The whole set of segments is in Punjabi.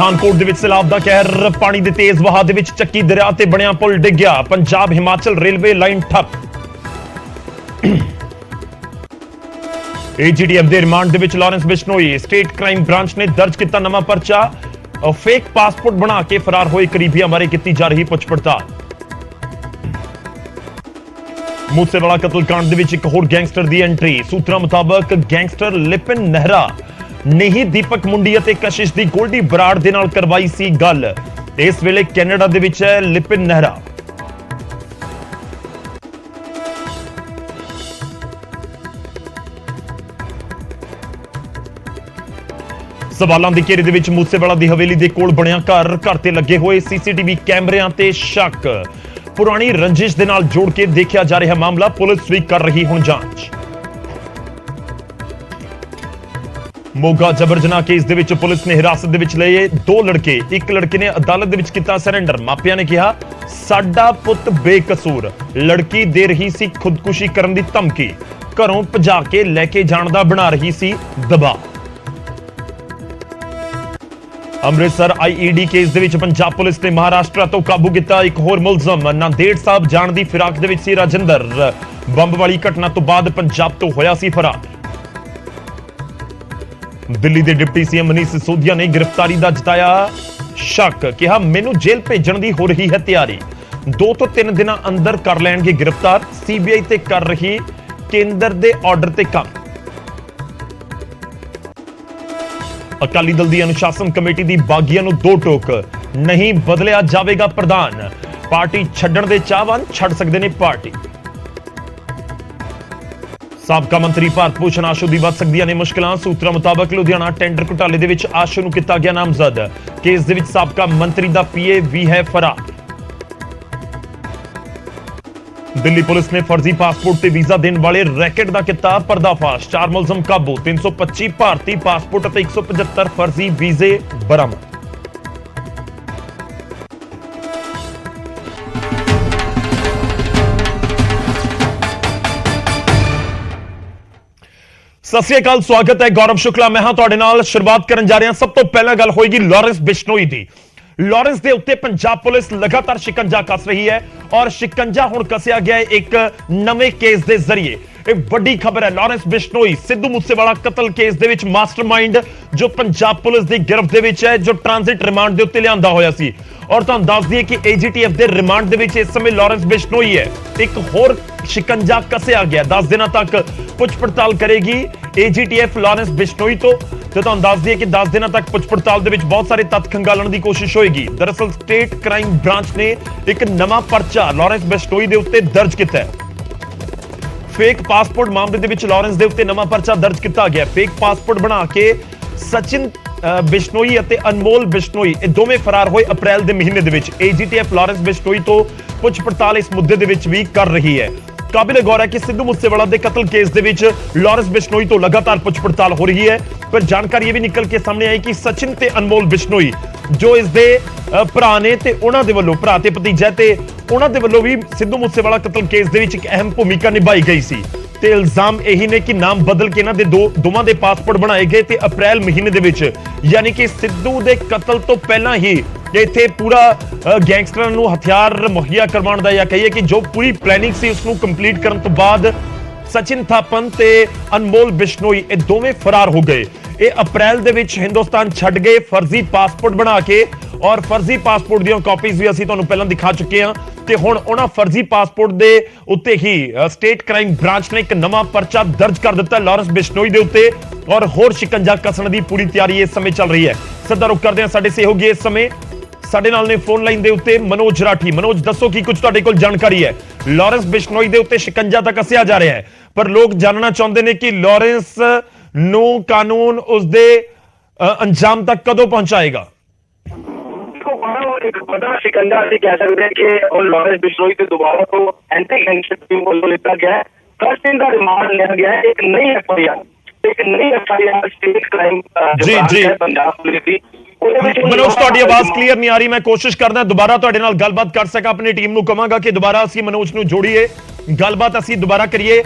ਪਠਾਨਕੋਟ ਦੇ ਵਿੱਚ ਸੈਲਾਬ ਦਾ ਕਹਿਰ, ਪਾਣੀ ਦੇ ਤੇਜ਼ ਵਹਾਅ ਦੇ ਵਿੱਚ ਚੱਕੀ ਦਰਿਆ ਤੇ ਬਣਿਆ ਪੁਲ ਡਿੱਗਿਆ। ਪੰਜਾਬ ਹਿਮਾਚਲ ਰੇਲਵੇ ਲਾਈਨ ਠੱਪ। ਏਜੀਟੀਐਫ ਦੇ ਰਿਮਾਂਡ ਦੇ ਵਿੱਚ Lawrence Bishnoi. State crime branch ਨੇ ਦਰਜ ਕੀਤਾ ਨਵਾਂ ਪਰਚਾ। ਫੇਕ ਪਾਸਪੋਰਟ ਬਣਾ ਕੇ ਫਰਾਰ ਹੋਏ ਕਰੀਬੀਆਂ ਬਾਰੇ ਕੀਤੀ ਜਾ ਰਹੀ ਪੁੱਛ ਪੜਤਾਲ। ਮੂਸੇਵਾਲਾ ਕਤਲकांड ਦੇ ਵਿੱਚ ਇੱਕ ਹੋਰ ਗੈਂਗਸਟਰ ਦੀ ਐਂਟਰੀ। ਸੂਤਰਾਂ ਮੁਤਾਬਕ ਗੈਂਗਸਟਰ ਲਿਪਨ ਨਹਿਰਾ ਨੇ ਹੀ ਦੀਪਕ ਮੁੰਡੀ ਅਤੇ ਕਸ਼ਿਸ਼ ਦੀ ਗੋਲਡੀ ਬਰਾੜ ਦੇ ਨਾਲ ਕਰਵਾਈ ਸੀ ਗੱਲ। ਇਸ ਵੇਲੇ ਕੈਨੇਡਾ ਦੇ ਵਿੱਚ ਹੈ ਲਿਪਨ ਨਹਿਰਾ। ਸਵਾਲਾਂ ਦੇ ਘੇਰੇ ਦੇ ਵਿੱਚ ਮੂਸੇਵਾਲਾ ਦੀ ਹਵੇਲੀ ਦੇ ਕੋਲ ਬਣਿਆ ਘਰ ਤੇ ਲੱਗੇ ਹੋਏ ਸੀਸੀਟੀਵੀ ਕੈਮਰਿਆਂ ਤੇ ਸ਼ੱਕ। ਪੁਰਾਣੀ ਰੰਜਿਸ਼ ਦੇ ਨਾਲ ਜੋੜ ਕੇ ਦੇਖਿਆ ਜਾ ਰਿਹਾ ਮਾਮਲਾ। ਪੁਲਿਸ ਵੀ ਕਰ ਰਹੀ ਹੁਣ ਜਾਂਚ। ਮੋਗਾ ਜਬਰ ਜਨਾਹ ਕੇਸ ਦੇ ਵਿੱਚ ਪੁਲਿਸ ਨੇ ਹਿਰਾਸਤ ਦੇ ਵਿੱਚ ਲਏ 2 ਲੜਕੇ। ਇੱਕ ਲੜਕੇ ਨੇ ਅਦਾਲਤ ਦੇ ਵਿੱਚ ਕੀਤਾ ਸਰੈਂਡਰ। ਮਾਪਿਆਂ ਨੇ ਕਿਹਾ ਸਾਡਾ ਪੁੱਤ ਬੇਕਸੂਰ, ਲੜਕੀ ਦੇ ਰਹੀ ਸੀ ਖੁਦਕੁਸ਼ੀ ਕਰਨ ਦੀ ਧਮਕੀ, ਘਰੋਂ ਭਜਾ ਕੇ ਲੈ ਕੇ ਜਾਣ ਦਾ ਬਣਾ ਰਹੀ ਸੀ ਦਬਾਅ। ਅੰਮ੍ਰਿਤਸਰ ਆਈਈਡੀ ਕੇਸ ਦੇ ਵਿੱਚ ਪੰਜਾਬ ਪੁਲਿਸ ਨੇ ਮਹਾਰਾਸ਼ਟਰ ਤੋਂ ਕਾਬੂ ਕੀਤਾ ਇੱਕ ਹੋਰ ਮੁਲਜ਼ਮ। ਨਾਂਦੇੜ ਸਾਹਿਬ ਜਾਣ ਦੀ ਫਿਰਾਕ ਦੇ ਵਿੱਚ ਸੀ ਰਾਜਿੰਦਰ। ਬੰਬ ਵਾਲੀ ਘਟਨਾ ਤੋਂ ਬਾਅਦ ਪੰਜਾਬ ਤੋਂ ਹੋਇਆ ਸੀ ਫਰਾਰ। ਦਿੱਲੀ ਦੇ ਡਿਪਟੀ ਸੀਐਮ ਮਨੀਸ਼ ਸਿਸੋਦੀਆ ਨੇ ਗ੍ਰਿਫਤਾਰੀ ਦਾ ਜਤਾਇਆ ਸ਼ੱਕ। ਕਿਹਾ ਮੈਨੂੰ ਜੇਲ੍ਹ ਭੇਜਣ ਦੀ ਹੋ ਰਹੀ ਹੈ ਤਿਆਰੀ, 2 ਤੋਂ 3 ਦਿਨਾਂ ਅੰਦਰ ਕਰ ਲੈਣਗੇ ਗ੍ਰਿਫਤਾਰ। ਸੀਬੀਆਈ ਤੇ ਕਰ ਰਹੀ ਕੇਂਦਰ ਦੇ ਆਰਡਰ ਤੇ ਕੰਮ। ਅਕਾਲੀ ਦਲ ਦੀ ਅਨੁਸ਼ਾਸਨ ਕਮੇਟੀ ਦੀ ਬਾਗੀਆਂ ਨੂੰ 2 ਟੋਕ, ਨਹੀਂ ਬਦਲਿਆ ਜਾਵੇਗਾ ਪ੍ਰਧਾਨ। ਪਾਰਟੀ ਛੱਡਣ ਦੇ ਚਾਹਵਾਨ ਛੱਡ ਸਕਦੇ ਨੇ ਪਾਰਟੀ। ਸਾਬਕਾ ਮੰਤਰੀ ਭਾਰਤ ਭੂਸ਼ਣ ਆਸ਼ੂ ਦੀ ਵੱਧ ਸਕਦੀਆਂ ਨੇ ਮੁਸ਼ਕਲਾਂ। ਸੂਤਰਾਂ ਮੁਤਾਬਕ ਲੁਧਿਆਣਾ ਟੈਂਡਰ ਘੁਟਾਲੇ ਦੇ ਵਿੱਚ ਆਸ਼ੂ ਨੂੰ ਕੀਤਾ ਗਿਆ ਨਾਮਜ਼ਦ। ਕੇਸ ਦੇ ਵਿੱਚ ਸਾਬਕਾ ਮੰਤਰੀ ਦਾ ਪੀਏ ਵੀ ਹੈ ਫਰਾਰ। ਦਿੱਲੀ ਪੁਲਿਸ ਨੇ ਫਰਜ਼ੀ ਪਾਸਪੋਰਟ ਤੇ ਵੀਜ਼ਾ ਦੇਣ ਵਾਲੇ ਰੈਕੇਟ ਦਾ ਕੀਤਾ ਪਰਦਾਫਾਸ਼। 4 ਮੁਲਜ਼ਮ ਕਾਬੂ, 325 ਭਾਰਤੀ ਪਾਸਪੋਰਟ ਅਤੇ 175 ਫਰਜ਼ੀ ਵੀਜ਼ੇ ਬਰਾਮਦ। ਸਤਿ ਸ੍ਰੀ ਅਕਾਲ, ਸਵਾਗਤ ਹੈ। ਗੌਰਵ ਸ਼ੁਕਲਾ ਮੈਂ ਹਾਂ ਤੁਹਾਡੇ ਨਾਲ। ਸ਼ੁਰੂਆਤ ਕਰਨ ਜਾ ਰਹੇ ਹਾਂ। ਸਭ ਤੋਂ ਪਹਿਲਾਂ ਗੱਲ ਹੋਏਗੀ ਲਾਰੈਂਸ ਬਿਸ਼ਨੋਈ ਦੀ। ਲਾਰੈਂਸ ਦੇ ਉੱਤੇ ਪੰਜਾਬ ਪੁਲਿਸ ਲਗਾਤਾਰ ਸ਼ਿਕੰਜਾ ਕੱਸ ਰਹੀ ਹੈ ਔਰ ਸ਼ਿਕੰਜਾ ਹੁਣ ਕੱਸਿਆ ਗਿਆ ਹੈ ਇੱਕ ਨਵੇਂ ਕੇਸ ਦੇ ਜ਼ਰੀਏ। ਇਹ ਵੱਡੀ ਖਬਰ ਹੈ। ਲਾਰੈਂਸ ਬਿਸ਼ਨੋਈ ਸਿੱਧੂ ਮੂਸੇਵਾਲਾ ਕਤਲ ਕੇਸ ਦੇ ਵਿੱਚ ਮਾਸਟਰਮਾਈਂਡ ਜੋ ਪੰਜਾਬ ਪੁਲਿਸ ਦੀ ਗਿਰਫਤ ਦੇ ਵਿੱਚ ਹੈ, ਜੋ ਟ੍ਰਾਂਜ਼ਿਟ ਰਿਮਾਂਡ ਦੇ ਉੱਤੇ ਲਿਆਂਦਾ ਹੋਇਆ ਸੀ। ਔਰ ਤੁਹਾਨੂੰ ਦੱਸ ਦਈਏ ਕਿ ਏਜੀਟੀਐਫ ਦੇ ਰਿਮਾਂਡ ਦੇ ਵਿੱਚ ਇਸ ਸਮੇਂ ਲਾਰੈਂਸ ਬਿਸ਼ਨੋਈ ਹੈ। ਇੱਕ ਹੋਰ ਸ਼ਿਕੰਜਾ ਕੱਸਿਆ ਗਿਆ। 10 ਦਿਨਾਂ ਤੱਕ ਪੁੱਛ ਪੜਤਾਲ ਕਰੇਗੀ ਏਜੀਟੀਐਫ ਲਾਰੈਂਸ ਬਿਸ਼ਨੋਈ ਤੋਂ। ਤੇ ਤੁਹਾਨੂੰ ਦੱਸ ਦਈਏ ਕਿ 10 ਦਿਨਾਂ ਤੱਕ ਪੁੱਛ ਪੜਤਾਲ ਦੇ ਵਿੱਚ ਬਹੁਤ ਸਾਰੇ ਤੱਥ ਖੰਗਾਲਣ ਦੀ ਕੋਸ਼ਿਸ਼ ਹੋਏਗੀ। ਦਰਅਸਲ ਸਟੇਟ ਕ੍ਰਾਈਮ ਬ੍ਰਾਂਚ ਨੇ ਇੱਕ ਨਵਾਂ ਪਰਚਾ ਲਾਰੈਂਸ ਬਿਸ਼ਨੋਈ ਦੇ ਉੱਤੇ ਦਰਜ ਕੀਤਾ ਹੈ। ਫੇਕ ਪਾਸਪੋਰਟ ਮਾਮਲੇ ਦੇ ਵਿੱਚ ਲਾਰੈਂਸ ਦੇ ਉੱਤੇ ਨਵਾਂ ਪਰਚਾ ਦਰਜ ਕੀਤਾ ਗਿਆ। ਫੇਕ ਪਾਸਪੋਰਟ ਬਣਾ ਕੇ ਸਚਿਨ ਬਿਸ਼ਨੋਈ ਅਤੇ ਅਨਮੋਲ ਬਿਸ਼ਨੋਈ ਇਹ ਦੋਵੇਂ ਫਰਾਰ ਹੋਏ ਅਪ੍ਰੈਲ ਦੇ ਮਹੀਨੇ ਦੇ ਵਿੱਚ। ਏਜੀਟੀਐਫ ਲਾਰੈਂਸ ਬਿਸ਼ਨੋਈ ਤੋਂ ਪੁੱਛ ਪੜਤਾਲ ਇਸ ਮੁੱਦੇ ਦੇ ਵਿੱਚ ਵੀ ਕਰ ਰਹੀ ਹੈ। ਕਾਬਿਲੇ ਗੌਰ ਹੈ ਕਿ ਸਿੱਧੂ ਮੂਸੇਵਾਲਾ ਦੇ ਕਤਲ ਕੇਸ ਦੇ ਵਿੱਚ ਲਾਰੈਂਸ ਬਿਸ਼ਨੋਈ ਤੋਂ ਲਗਾਤਾਰ ਪੁੱਛ ਪੜਤਾਲ ਹੋ ਰਹੀ ਹੈ। ਪਰ ਜਾਣਕਾਰੀ ਇਹ ਵੀ ਨਿਕਲ ਕੇ ਸਾਹਮਣੇ ਆਈ ਕਿ ਸਚਿਨ ਤੇ ਅਨਮੋਲ ਬਿਸ਼ਨੋਈ ਜੋ ਇਸ ਦੇ ਭਰਾ ਨੇ ਤੇ ਉਹਨਾਂ ਦੇ ਵੱਲੋਂ ਭਰਾ ਤੇ ਭਤੀਜਾ ਤੇ ਉਹਨਾਂ ਦੇ ਵੱਲੋਂ ਵੀ ਸਿੱਧੂ ਮੂਸੇਵਾਲਾ ਕਤਲ ਕੇਸ ਦੇ ਵਿੱਚ ਇੱਕ ਅਹਿਮ ਭੂਮਿਕਾ ਨਿਭਾਈ ਗਈ ਸੀ। ਤੇ ਇਲਜ਼ਾਮ ਇਹੀ ਨੇ ਕਿ ਨਾਮ ਬਦਲ ਕੇ ਇਹਨਾਂ ਦੇ ਦੋਵਾਂ ਦੇ ਪਾਸਪੋਰਟ ਬਣਾਏ ਗਏ ਤੇ ਅਪ੍ਰੈਲ ਮਹੀਨੇ ਦੇ ਵਿੱਚ ਯਾਨੀ ਕਿ ਸਿੱਧੂ ਦੇ ਕਤਲ ਤੋਂ ਪਹਿਲਾਂ ਹੀ ਇੱਥੇ ਪੂਰਾ ਗੈਂਗਸਟਰਾਂ ਨੂੰ ਹਥਿਆਰ ਮੁਹੱਈਆ ਕਰਵਾਉਣ ਦਾ ਜਾਂ ਕਹੀਏ ਕਿ ਜੋ ਪੂਰੀ ਪਲੈਨਿੰਗ ਸੀ ਉਸ ਨੂੰ ਕੰਪਲੀਟ ਕਰਨ ਤੋਂ ਬਾਅਦ ਸਚਿਨ ਥਾਪਨ ਤੇ ਅਨਮੋਲ ਬਿਸ਼ਨੋਈ ਇਹ ਦੋਵੇਂ ਫਰਾਰ ਹੋ ਗਏ। ਇਹ ਅਪ੍ਰੈਲ ਦੇ ਵਿੱਚ ਹਿੰਦੁਸਤਾਨ ਛੱਡ ਗਏ ਫਰਜ਼ੀ ਪਾਸਪੋਰਟ ਬਣਾ ਕੇ ਔਰ ਫਰਜ਼ੀ ਪਾਸਪੋਰਟ ਦੀਆਂ ਕਾਪੀਜ਼ ਵੀ ਅਸੀਂ ਤੁਹਾਨੂੰ ਪਹਿਲਾਂ ਦਿਖਾ ਚੁੱਕੇ ਹਾਂ। ਤੇ ਹੁਣ ਉਹਨਾਂ ਫਰਜ਼ੀ ਪਾਸਪੋਰਟ ਦੇ ਉੱਤੇ ਹੀ ਸਟੇਟ ਕ੍ਰਾਈਮ ਬ੍ਰਾਂਚ ਨੇ ਇੱਕ ਨਵਾਂ ਪਰਚਾ ਦਰਜ ਕਰ ਦਿੱਤਾ ਲਾਰੈਂਸ ਬਿਸ਼ਨੋਈ ਦੇ ਉੱਤੇ ਔਰ ਹੋਰ ਸ਼ਿਕੰਜਾ ਕੱਸਣ ਦੀ ਪੂਰੀ ਤਿਆਰੀ ਇਸ ਸਮੇਂ ਚੱਲ ਰਹੀ ਹੈ। ਸਿੱਧਾ ਰੁਕ ਕਰਦੇ ਹਾਂ ਸਾਡੇ ਸਹਿਯੋਗੀ ਇਸ ਸਮੇਂ ਸਾਡੇ ਨਾਲ ਨੇ ਫੋਨ ਲਾਈਨ ਦੇ ਉੱਤੇ ਮਨੋਜ ਰਾਠੀ। ਮਨੋਜ ਦੱਸੋ ਕੀ ਕੁਝ ਤੁਹਾਡੇ ਕੋਲ ਜਾਣਕਾਰੀ ਹੈ। ਲਾਰੈਂਸ ਬਿਸ਼ਨੋਈ ਦੇ ਉੱਤੇ ਸ਼ਿਕੰਜਾ ਤਾਂ ਕੱਸਿਆ ਜਾ ਰਿਹਾ ਹੈ ਪਰ ਲੋਕ ਜਾਣਨਾ ਚਾਹੁੰਦੇ ਨੇ ਕਿ ਲਾਰੈਂਸ ਨੂੰ ਕਾਨੂੰਨ ਉਸਦੇ ਅੰਜਾਮ ਤੱਕ ਕਦੋਂ ਪਹੁੰਚਾਏਗਾ। ਇੱਕ ਵੱਡਾ ਸ਼ਿਕੰਜਾ ਅਸੀਂ ਕਹਿ ਸਕਦੇ ਕਿ ਉਹ ਲਾਰੈਂਸ ਬਿਸ਼ਨੋਈ ਤੇ ਦੁਬਾਰਾ ਤੋਂ ਐਂਟੀ ਗੈਂਗਸਟਰ ਟੀਮ ਵੱਲੋਂ ਲਿੱਤਾ ਗਿਆ ਹੈ। 10 ਦਿਨ ਦਾ ਰਿਮਾਂਡ ਲਿਆ ਗਿਆ ਹੈ। ਇੱਕ ਨਈ FIR state crime Punjab police ਦੀ ਮਨੋਜ ਤੁਹਾਡੀ ਆਵਾਜ਼ ਕਲੀਅਰ ਨਹੀਂ ਆ ਰਹੀ। ਮੈਂ ਕੋਸ਼ਿਸ਼ ਕਰਦਾ ਦੁਬਾਰਾ ਤੁਹਾਡੇ ਨਾਲ ਗੱਲਬਾਤ ਕਰ ਸਕਾਂ। ਆਪਣੀ ਟੀਮ ਨੂੰ ਕਹਾਂਗਾ ਕਿ ਦੁਬਾਰਾ ਅਸੀਂ ਮਨੋਜ ਨੂੰ ਜੋੜੀਏ, ਗੱਲਬਾਤ ਅਸੀਂ ਦੁਬਾਰਾ ਕਰੀਏ।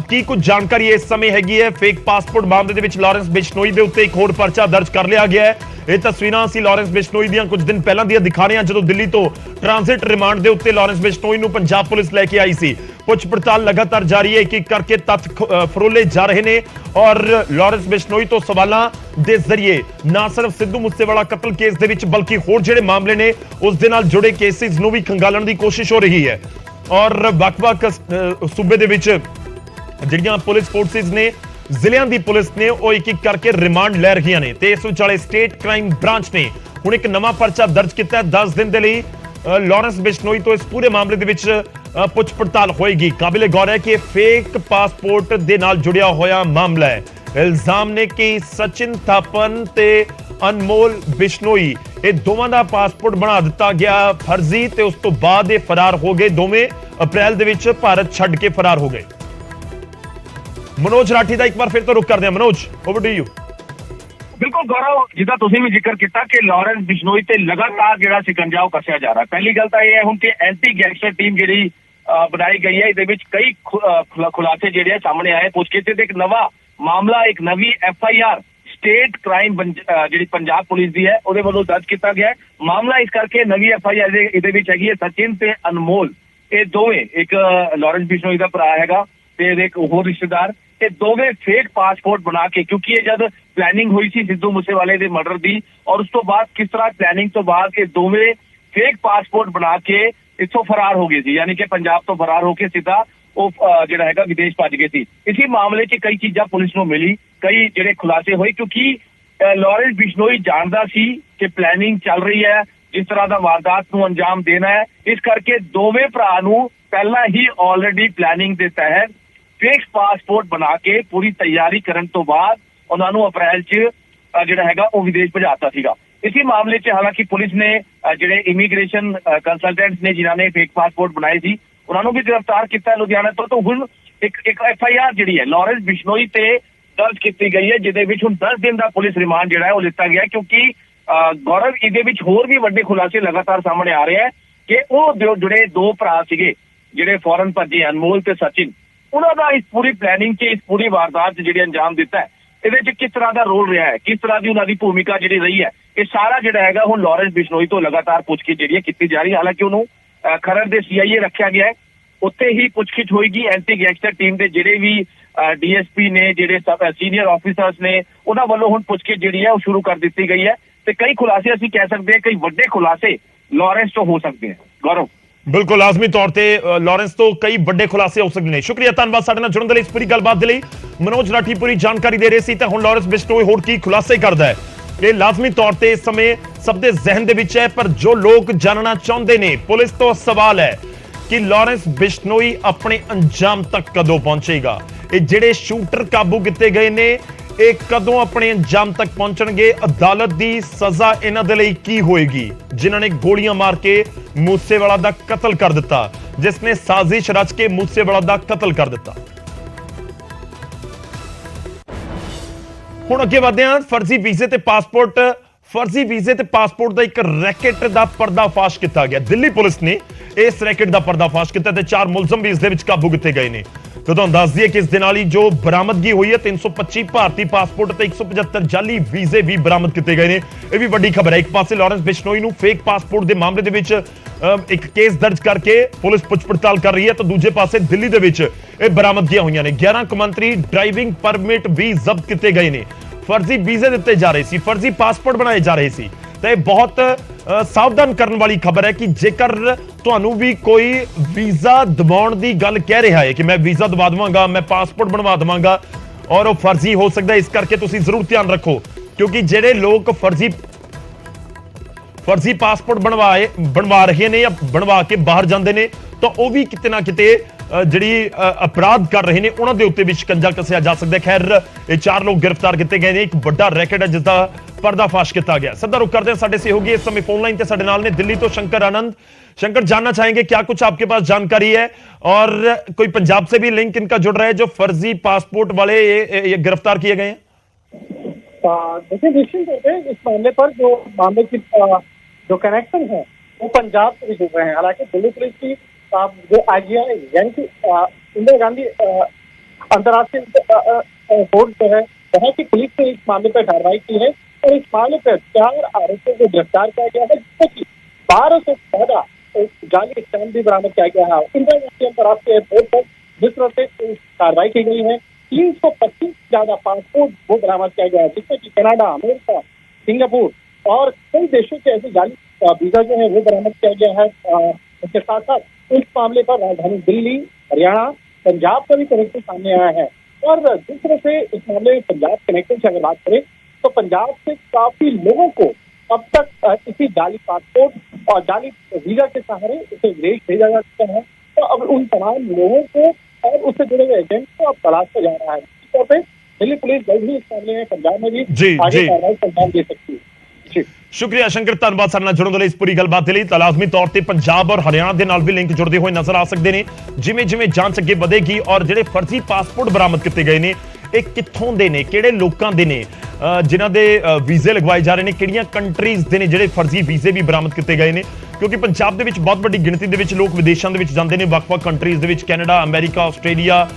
ਕੀ ਕੁਝ ਜਾਣਕਾਰੀ ਇਸ ਸਮੇਂ ਹੈਗੀ ਹੈ? ਫੇਕ ਪਾਸਪੋਰਟ ਮਾਮਲੇ ਦੇ ਵਿੱਚ ਲਾਰੈਂਸ ਬਿਸ਼ਨੋਈ ਦੇ ਉੱਤੇ ਇੱਕ ਹੋਰ ਪਰਚਾ ਦਰਜ ਕਰ ਲਿਆ ਗਿਆ ਹੈ। ਇਹ ਤਸਵੀਰਾਂ ਅਸੀਂ ਲਾਰੈਂਸ ਬਿਸ਼ਨੋਈ ਦੀਆਂ ਕੁਝ ਦਿਨ ਪਹਿਲਾਂ ਦੀਆਂ ਦਿਖਾ ਰਹੇ ਹਾਂ, ਜਦੋਂ ਦਿੱਲੀ ਤੋਂ ਟ੍ਰਾਂਜ਼ਿਟ ਰਿਮਾਂਡ ਦੇ ਉੱਤੇ ਲਾਰੈਂਸ ਬਿਸ਼ਨੋਈ ਨੂੰ ਪੰਜਾਬ ਪੁਲਿਸ ਲੈ ਕੇ ਆਈ ਸੀ। ਪੁੱਛ ਪੜਤਾਲ ਲਗਾਤਾਰ ਜਾਰੀ ਹੈ, ਇੱਕ ਇੱਕ ਕਰਕੇ ਤੱਥ ਫਰੋਲੇ ਜਾ ਰਹੇ ਨੇ ਔਰ ਲਾਰੈਂਸ ਬਿਸ਼ਨੋਈ ਤੋਂ ਸਵਾਲਾਂ ਦੇ ਜ਼ਰੀਏ ਨਾ ਸਿਰਫ ਸਿੱਧੂ ਮੂਸੇਵਾਲਾ ਕਤਲ ਕੇਸ ਦੇ ਵਿੱਚ ਬਲਕਿ ਹੋਰ ਜਿਹੜੇ ਮਾਮਲੇ ਨੇ ਉਸ ਦੇ ਨਾਲ ਜੁੜੇ ਕੇਸਿਸ ਨੂੰ ਵੀ ਖੰਗਾਲਣ ਦੀ ਕੋਸ਼ਿਸ਼ ਹੋ ਰਹੀ ਹੈ। ਔਰ ਵੱਖ-ਵੱਖ ਸੂਬੇ ਦੇ ਵਿੱਚ ਜਿਹੜੀਆਂ ਪੁਲਿਸ ਫੋਰਸਿਸ ਨੇ, ਜ਼ਿਲ੍ਹਿਆਂ ਦੀ ਪੁਲਿਸ ਨੇ, ਉਹ ਇੱਕ ਇੱਕ ਕਰਕੇ ਰਿਮਾਂਡ ਲੈ ਰਹੀਆਂ ਨੇ ਤੇ ਇਸ ਵਿਚਾਲੇ ਸਟੇਟ ਕ੍ਰਾਈਮ ਬ੍ਰਾਂਚ ਨੇ ਹੁਣ ਇੱਕ ਨਵਾਂ ਪਰਚਾ ਦਰਜ ਕੀਤਾ ਹੈ। 10 ਦਿਨ ਦੇ ਲਈ ਲਾਰੈਂਸ ਬਿਸ਼ਨੋਈ ਤੋਂ ਇਸ ਪੂਰੇ ਮਾਮਲੇ ਦੇ ਵਿੱਚ ਪੁੱਛ ਪੜਤਾਲ ਹੋਏਗੀ। ਕਾਬਿਲੇ ਗੌਰ ਹੈ ਕਿ ਫੇਕ ਪਾਸਪੋਰਟ ਦੇ ਨਾਲ ਜੁੜਿਆ ਹੋਇਆ ਮਾਮਲਾ ਹੈ। ਇਲਜ਼ਾਮ ਨੇ ਕਿ ਸਚਿਨ ਥਾਪਨ ਤੇ ਅਨਮੋਲ ਬਿਸ਼ਨੋਈ ਇਹ ਦੋਵਾਂ ਦਾ ਪਾਸਪੋਰਟ ਬਣਾ ਦਿੱਤਾ ਗਿਆ ਫਰਜ਼ੀ ਤੇ ਉਸ ਤੋਂ ਬਾਅਦ ਇਹ ਫਰਾਰ ਹੋ ਗਏ। ਦੋਵੇਂ ਅਪ੍ਰੈਲ ਦੇ ਵਿੱਚ ਭਾਰਤ ਛੱਡ ਕੇ ਫਰਾਰ ਹੋ ਗਏ। ਮਨੋਜ ਰਾਠੀ ਦਾ ਇੱਕ ਵਾਰ ਫਿਰ ਤੋਂ ਰੁਕ ਕਰਦੇ ਹਾਂ। Manoj, over to you. ਬਿਲਕੁਲ ਗੌਰਵ, ਜਿੱਦਾਂ ਤੁਸੀਂ ਵੀ ਜ਼ਿਕਰ ਕੀਤਾ ਕਿ ਲਾਰੈਂਸ ਬਿਸ਼ਨੋਈ ਤੇ ਲਗਾਤਾਰ ਜਿਹੜਾ ਸਿਕੰਜਾ ਉਹ ਕੱਸਿਆ ਜਾ ਰਿਹਾ। ਪਹਿਲੀ ਗੱਲ ਤਾਂ ਇਹ ਹੈ ਹੁਣ ਕਿ ਐਂਟੀ ਗੈਂਗਸਟਰ ਟੀਮ ਜਿਹੜੀ ਬਣਾਈ ਗਈ ਹੈ, ਇਹਦੇ ਵਿੱਚ ਕਈ ਖੁਲਾਸੇ ਜਿਹੜੇ ਸਾਹਮਣੇ ਆਏ। ਪੁੱਛਗਿੱਛ ਤੇ ਇੱਕ ਨਵਾਂ ਮਾਮਲਾ, ਇੱਕ ਨਵੀਂ FIR ਸਟੇਟ ਕ੍ਰਾਈਮ ਜਿਹੜੀ ਪੰਜਾਬ ਪੁਲਿਸ ਦੀ ਹੈ ਉਹਦੇ ਵੱਲੋਂ ਦਰਜ ਕੀਤਾ ਗਿਆ ਹੈ। ਮਾਮਲਾ ਇਸ ਕਰਕੇ ਨਵੀਂ FIR ਇਹਦੇ ਵਿੱਚ ਹੈਗੀ ਹੈ ਸਚਿਨ ਤੇ ਅਨਮੋਲ, ਇਹ ਦੋਵੇਂ, ਇੱਕ ਲਾਰੈਂਸ ਬਿਸ਼ਨੋਈ ਦਾ ਭਰਾ ਹੈਗਾ ਤੇ ਇਹਦੇ ਇੱਕ ਹੋਰ ਰਿਸ਼ਤੇਦਾਰ, ਇਹ ਦੋਵੇਂ ਫੇਕ ਪਾਸਪੋਰਟ ਬਣਾ ਕੇ, ਕਿਉਂਕਿ ਇਹ ਜਦ ਪਲੈਨਿੰਗ ਹੋਈ ਸੀ ਸਿੱਧੂ ਮੂਸੇਵਾਲੇ ਦੇ ਮਰਡਰ ਦੀ ਔਰ ਉਸ ਤੋਂ ਬਾਅਦ ਕਿਸ ਤਰ੍ਹਾਂ ਪਲੈਨਿੰਗ ਤੋਂ ਬਾਅਦ ਇਹ ਦੋਵੇਂ ਫੇਕ ਪਾਸਪੋਰਟ ਬਣਾ ਕੇ ਇੱਥੋਂ ਫਰਾਰ ਹੋ ਗਏ ਸੀ, ਯਾਨੀ ਕਿ ਪੰਜਾਬ ਤੋਂ ਫਰਾਰ ਹੋ ਕੇ ਸਿੱਧਾ ਉਹ ਜਿਹੜਾ ਹੈਗਾ ਵਿਦੇਸ਼ ਭੱਜ ਗਏ ਸੀ। ਇਸੇ ਮਾਮਲੇ 'ਚ ਕਈ ਚੀਜ਼ਾਂ ਪੁਲਿਸ ਨੂੰ ਮਿਲੀ, ਕਈ ਜਿਹੜੇ ਖੁਲਾਸੇ ਹੋਏ, ਕਿਉਂਕਿ ਲਾਰੈਂਸ ਬਿਸ਼ਨੋਈ ਜਾਣਦਾ ਸੀ ਕਿ ਪਲੈਨਿੰਗ ਚੱਲ ਰਹੀ ਹੈ, ਜਿਸ ਤਰ੍ਹਾਂ ਦਾ ਵਾਰਦਾਤ ਨੂੰ ਅੰਜਾਮ ਦੇਣਾ ਹੈ। ਇਸ ਕਰਕੇ ਦੋਵੇਂ ਭਰਾ ਨੂੰ ਪਹਿਲਾਂ ਹੀ ਆਲਰੇਡੀ ਪਲੈਨਿੰਗ ਦੇ ਤਹਿਤ ਫੇਕ ਪਾਸਪੋਰਟ ਬਣਾ ਕੇ ਪੂਰੀ ਤਿਆਰੀ ਕਰਨ ਤੋਂ ਬਾਅਦ ਉਹਨਾਂ ਨੂੰ ਅਪ੍ਰੈਲ 'ਚ ਜਿਹੜਾ ਹੈਗਾ ਉਹ ਵਿਦੇਸ਼ ਭਜਾਤਾ ਸੀਗਾ। ਇਸੇ ਮਾਮਲੇ 'ਚ ਹਾਲਾਂਕਿ ਪੁਲਿਸ ਨੇ ਜਿਹੜੇ ਇਮੀਗ੍ਰੇਸ਼ਨ ਕੰਸਲਟੈਂਟਸ ਨੇ ਜਿਨ੍ਹਾਂ ਨੇ ਫੇਕ ਪਾਸਪੋਰਟ ਬਣਾਏ ਸੀ ਉਹਨਾਂ ਨੂੰ ਵੀ ਗ੍ਰਿਫਤਾਰ ਕੀਤਾ ਲੁਧਿਆਣਾ ਤੋਂ। ਹੁਣ ਇੱਕ FIR ਜਿਹੜੀ ਹੈ ਲਾਰੈਂਸ ਬਿਸ਼ਨੋਈ ਤੇ ਦਰਜ ਕੀਤੀ ਗਈ ਹੈ, ਜਿਹਦੇ ਵਿੱਚ ਹੁਣ 10 ਦਿਨ ਦਾ ਪੁਲਿਸ ਰਿਮਾਂਡ ਜਿਹੜਾ ਹੈ ਉਹ ਲਿੱਤਾ ਗਿਆ, ਕਿਉਂਕਿ ਗੌਰਵ ਇਹਦੇ ਵਿੱਚ ਹੋਰ ਵੀ ਵੱਡੇ ਖੁਲਾਸੇ ਲਗਾਤਾਰ ਸਾਹਮਣੇ ਆ ਰਹੇ ਹੈ ਕਿ ਉਹ ਜਿਹੜੇ ਦੋ ਭਰਾ ਸੀਗੇ ਜਿਹੜੇ ਫੌਰਨ ਭੱਜੇ, ਅਨਮੋਲ ਤੇ ਸਚਿਨ, ਉਹਨਾਂ ਦਾ ਇਸ ਪੂਰੀ ਪਲੈਨਿੰਗ 'ਚ, ਇਸ ਪੂਰੀ ਵਾਰਦਾਤ 'ਚ ਜਿਹੜੇ ਅੰਜਾਮ ਦਿੱਤਾ ਹੈ, ਇਹਦੇ 'ਚ ਕਿਸ ਤਰ੍ਹਾਂ ਦਾ ਰੋਲ ਰਿਹਾ ਹੈ, ਕਿਸ ਤਰ੍ਹਾਂ ਦੀ ਉਹਨਾਂ ਦੀ ਭੂਮਿਕਾ ਜਿਹੜੀ ਰਹੀ ਹੈ, ਇਹ ਸਾਰਾ ਜਿਹੜਾ ਹੈਗਾ ਹੁਣ ਲਾਰੈਂਸ ਬਿਸ਼ਨੋਈ ਤੋਂ ਲਗਾਤਾਰ ਪੁੱਛਗਿੱਛ ਜਿਹੜੀ ਹੈ ਕੀਤੀ ਜਾ ਰਹੀ ਹੈ। ਹਾਲਾਂਕਿ ਉਹਨੂੰ ਖਰੜ ਦੇ CIA ਰੱਖਿਆ ਗਿਆ ਹੈ, ਉੱਥੇ ਹੀ ਪੁੱਛਗਿੱਛ ਹੋਏਗੀ। ਐਂਟੀ ਗੈਂਗਸਟਰ ਟੀਮ ਦੇ ਜਿਹੜੇ ਵੀ DSP ਨੇ, ਜਿਹੜੇ ਸੀਨੀਅਰ ਆਫੀਸਰਸ ਨੇ, ਉਹਨਾਂ ਵੱਲੋਂ ਹੁਣ ਪੁੱਛਗਿੱਛ ਜਿਹੜੀ ਹੈ ਉਹ ਸ਼ੁਰੂ ਕਰ ਦਿੱਤੀ ਗਈ ਹੈ ਤੇ ਕਈ ਖੁਲਾਸੇ ਅਸੀਂ ਕਹਿ ਸਕਦੇ ਹਾਂ, ਕਈ ਵੱਡੇ ਖੁਲਾਸੇ ਲਾਰੈਂਸ ਤੋਂ ਹੋ ਸਕਦੇ ਹਨ। ਗੌਰਵ, ਬਿਲਕੁਲ ਲਾਜ਼ਮੀ ਤੌਰ ਤੇ ਲਾਰੈਂਸ ਤੋਂ ਕਈ ਵੱਡੇ ਖੁਲਾਸੇ ਹੋ ਸਕਦੇ ਨੇ। ਸ਼ੁਕਰੀਆ, ਧੰਨਵਾਦ ਸਾਡੇ ਨਾਲ ਜੁੜਨ ਦੇ ਲਈ, ਇਸ ਪੂਰੀ ਗੱਲਬਾਤ ਦੇ ਲਈ। ਮਨੋਜ ਰਾਠੀ ਪੂਰੀ ਜਾਣਕਾਰੀ ਦੇ ਰਹੇ ਸੀ। ਤਾਂ ਹੁਣ ਲਾਰੈਂਸ ਬਿਸ਼ਨੋਈ ਹੋਰ ਕੀ ਖੁਲਾਸੇ ਕਰਦਾ ਹੈ, ਇਹ ਲਾਜ਼ਮੀ ਤੌਰ ਤੇ ਇਸ ਸਮੇਂ ਸਭ ਦੇ ਜ਼ਿਹਨ ਦੇ ਵਿੱਚ ਹੈ। ਪਰ ਜੋ ਲੋਕ ਜਾਣਨਾ ਚਾਹੁੰਦੇ ਨੇ, ਪੁਲਿਸ ਤੋਂ ਸਵਾਲ ਹੈ ਕਿ ਲਾਰੈਂਸ ਬਿਸ਼ਨੋਈ ਆਪਣੇ ਅੰਜਾਮ ਤੱਕ ਕਦੋਂ ਪਹੁੰਚੇਗਾ। ਇਹ ਜਿਹੜੇ ਸ਼ੂਟਰ ਕਾਬੂ ਕੀਤੇ ਗਏ ਨੇ, ਇਹ ਕਦੋਂ ਆਪਣੇ ਅੰਜਾਮ ਤੱਕ ਪਹੁੰਚਣਗੇ। ਅਦਾਲਤ ਦੀ ਸਜ਼ਾ ਇਹਨਾਂ ਦੇ ਲਈ ਕੀ ਹੋਏਗੀ ਜਿਨ੍ਹਾਂ ਨੇ ਗੋਲੀਆਂ ਮਾਰ ਕੇ ਮੂਸੇਵਾਲਾ ਦਾ ਕਤਲ ਕਰ ਦਿੱਤਾ, ਜਿਸ ਨੇ ਸਾਜ਼ਿਸ਼ ਰਚ ਕੇ ਮੂਸੇਵਾਲਾ ਦਾ ਕਤਲ ਕਰ ਦਿੱਤਾ। ਹੁਣ ਅੱਗੇ ਵਧਦੇ ਹਾਂ। ਫਰਜ਼ੀ ਵੀਜ਼ੇ ਤੇ ਪਾਸਪੋਰਟ ਦਾ ਇੱਕ ਰੈਕੇਟ ਦਾ ਪਰਦਾਫਾਸ਼ ਕੀਤਾ ਗਿਆ। ਦਿੱਲੀ ਪੁਲਿਸ ਨੇ ਇਸ ਰੈਕੇਟ ਦਾ ਪਰਦਾਫਾਸ਼ ਕੀਤਾ ਤੇ 4 ਮੁਲਜ਼ਮ ਵੀ ਇਸ ਦੇ ਵਿੱਚ ਕਾਬੂ ਕੀਤੇ ਗਏ ਨੇ। ਤੇ ਤੁਹਾਨੂੰ ਦੱਸ ਦਈਏ ਕਿ ਇਸ ਦੇ ਨਾਲ ਹੀ ਜੋ ਬਰਾਮਦਗੀ ਹੋਈ ਹੈ, 325 ਭਾਰਤੀ ਪਾਸਪੋਰਟ ਤੇ 175 ਜਾਲੀ ਵੀਜ਼ੇ ਵੀ ਬਰਾਮਦ ਕੀਤੇ ਗਏ ਨੇ। ਇਹ ਵੀ ਵੱਡੀ ਖਬਰ ਹੈ। ਇੱਕ ਪਾਸੇ ਲਾਰੈਂਸ ਬਿਸ਼ਨੋਈ ਨੂੰ ਫੇਕ ਪਾਸਪੋਰਟ ਦੇ ਮਾਮਲੇ ਦੇ ਵਿੱਚ ਇੱਕ ਕੇਸ ਦਰਜ ਕਰਕੇ ਪੁਲਿਸ ਪੁੱਛ ਪੜਤਾਲ ਕਰ ਰਹੀ ਹੈ, ਤਾਂ ਦੂਜੇ ਪਾਸੇ ਦਿੱਲੀ ਦੇ ਵਿੱਚ ਇਹ ਬਰਾਮਦਗੀਆਂ ਹੋਈਆਂ ਨੇ। 11 ਕੌਮਾਂਤਰੀ ਡਰਾਈਵਿੰਗ ਪਰਮਿਟ ਵੀ ਜ਼ਬਤ ਕੀਤੇ ਗਏ ਨੇ। ਫਰਜ਼ੀ ਵੀਜ਼ੇ ਦਿੱਤੇ ਜਾ ਰਹੇ ਸੀ, ਫਰਜ਼ੀ ਪਾਸਪੋਰਟ ਬਣਾਏ ਜਾ ਰਹੇ ਸੀ। ਤਾਂ ਇਹ ਬਹੁਤ ਸਾਵਧਾਨ ਕਰਨ ਵਾਲੀ ਖਬਰ ਹੈ ਕਿ ਜੇਕਰ ਤੁਹਾਨੂੰ ਵੀ ਕੋਈ ਵੀਜ਼ਾ ਦਿਵਾਉਣ ਦੀ ਗੱਲ ਕਹਿ ਰਿਹਾ ਹੈ ਕਿ ਮੈਂ ਵੀਜ਼ਾ ਦਵਾ ਦਵਾਂਗਾ, ਮੈਂ ਪਾਸਪੋਰਟ ਬਣਵਾ ਦਵਾਂਗਾ, ਔਰ ਉਹ ਫਰਜ਼ੀ ਹੋ ਸਕਦਾ, ਇਸ ਕਰਕੇ ਤੁਸੀਂ ਜ਼ਰੂਰ ਧਿਆਨ ਰੱਖੋ, ਕਿਉਂਕਿ ਜਿਹੜੇ ਲੋਕ ਫਰਜ਼ੀ ਪਾਸਪੋਰਟ ਬਣਵਾ ਰਹੇ ਨੇ ਜਾਂ ਬਣਵਾ ਕੇ ਬਾਹਰ ਜਾਂਦੇ ਨੇ, ਤਾਂ ਉਹ ਵੀ ਕਿਤੇ ਨਾ ਕਿਤੇ ਜਿਹੜੀ ਅਪਰਾਧ ਕਰ ਰਹੇ ਨੇ ਉਹਨਾਂ ਦੇ ਉੱਤੇ ਵੀ ਸ਼ਿਕੰਜਾ ਕੱਸਿਆ ਜਾ ਸਕਦਾ ਹੈ। ਖੈਰ, ਇਹ 4 ਲੋਕ ਗ੍ਰਿਫਤਾਰ ਕੀਤੇ ਗਏ ਨੇ। ਇੱਕ ਵੱਡਾ ਰੈਕੇਟ ਹੈ ਜਿਸ ਦਾ पर्दाफाश किया गया। सदा रुक करते हैं साढ़े सहयोगी इस समय फोन लाइन से साढ़े नाल ने दिल्ली तो शंकर आनंद। शंकर, जानना चाहेंगे क्या कुछ आपके पास जानकारी है और कोई पंजाब से भी लिंक इनका जुड़ रहा है जो फर्जी पासपोर्ट वाले ये गिरफ्तार किए गए हैं? देखिए, निश्चित रूप से इस मामले पर जो मामले की जो कनेक्शन है वो पंजाब से भी जुड़ रहे हैं। हालांकि दिल्ली पुलिस की जो आईजीआई यानी कि इंदिरा गांधी अंतर्राष्ट्रीय कोर्ट जो है वहाँ की पुलिस ने इस मामले पर कार्रवाई की है और इस मामले पर 4 आरोपियों को गिरफ्तार किया गया है, जिसमें कि 12 से ज्यादा जाली स्टैम्प भी बरामद किया गया है। इंदिरा गांधी अंतर्राष्ट्रीय एयरपोर्ट पर जिस तरह से कार्रवाई की गई है, 325 से ज्यादा पासपोर्ट वो बरामद किया गया है, जिसमें कि कनाडा, अमेरिका, सिंगापुर और कई देशों के ऐसे जाली वीजा जो है वो बरामद किया गया है। इसके साथ साथ इस मामले पर राजधानी दिल्ली, हरियाणा, पंजाब का भी कनेक्शन सामने आया है। और जिस तरह से इस मामले में पंजाब कनेक्शन की अगर बात करें तो पंजाब से काफी लोगों को अब तक इसी जाली पासपोर्ट और जाली वीजा के सहारे उसे विदेश भेजा जा चुका है। तो अब उन तमाम लोगों को और उससे जुड़े हुए एजेंट को अब तलाश किया जा रहा है। इस तौर पर दिल्ली पुलिस जल्द ही इस मामले में पंजाब में भी आगे कार्रवाई अंजाम दे सकती है। जी शुक्रिया शंकर, ਧੰਨਵਾਦ ਸਾਡੇ ਨਾਲ ਜੁੜਨ ਦੇ ਲਈ ਇਸ ਪੂਰੀ ਗੱਲਬਾਤ ਦੇ ਲਈ। ਤਾਂ ਲਾਜ਼ਮੀ ਤੌਰ ਤੇ ਪੰਜਾਬ ਔਰ ਹਰਿਆਣਾ ਦੇ ਨਾਲ ਵੀ ਲਿੰਕ ਜੁੜਦੇ ਹੋਏ ਨਜ਼ਰ ਆ ਸਕਦੇ ਨੇ। ਜਿਵੇਂ ਜਿਵੇਂ ਜਾਂਚ ਅੱਗੇ ਵਧੇਗੀ ਔਰ ਜਿਹੜੇ ਫਰਜ਼ੀ ਪਾਸਪੋਰਟ ਬਰਾਮਦ ਕੀਤੇ ਗਏ ਨੇ ਇਹ ਕਿੱਥੋਂ ਦੇ ਨੇ, ਕਿਹੜੇ ਲੋਕਾਂ ਦੇ ਨੇ, ਜਿਨ੍ਹਾਂ ਦੇ ਵੀਜ਼ੇ ਲਗਵਾਏ ਜਾ ਰਹੇ ਨੇ, ਕਿਹੜੀਆਂ ਕੰਟਰੀਜ਼ ਦੇ ਨੇ ਜਿਹੜੇ ਫਰਜ਼ੀ ਵੀਜ਼ੇ ਵੀ ਬਰਾਮਦ ਕੀਤੇ ਗਏ ਨੇ, ਕਿਉਂਕਿ ਪੰਜਾਬ ਦੇ ਵਿੱਚ ਬਹੁਤ ਵੱਡੀ ਗਿਣਤੀ ਦੇ ਵਿੱਚ ਲੋਕ ਵਿਦੇਸ਼ਾਂ ਦੇ ਵਿੱਚ ਜਾਂਦੇ ਨੇ, ਵੱਖ-ਵੱਖ ਕੰਟਰੀਜ਼ ਦੇ ਵਿੱਚ, ਕੈਨੇਡਾ, ਅਮਰੀਕਾ, ਆਸਟ੍ਰੇਲੀਆ,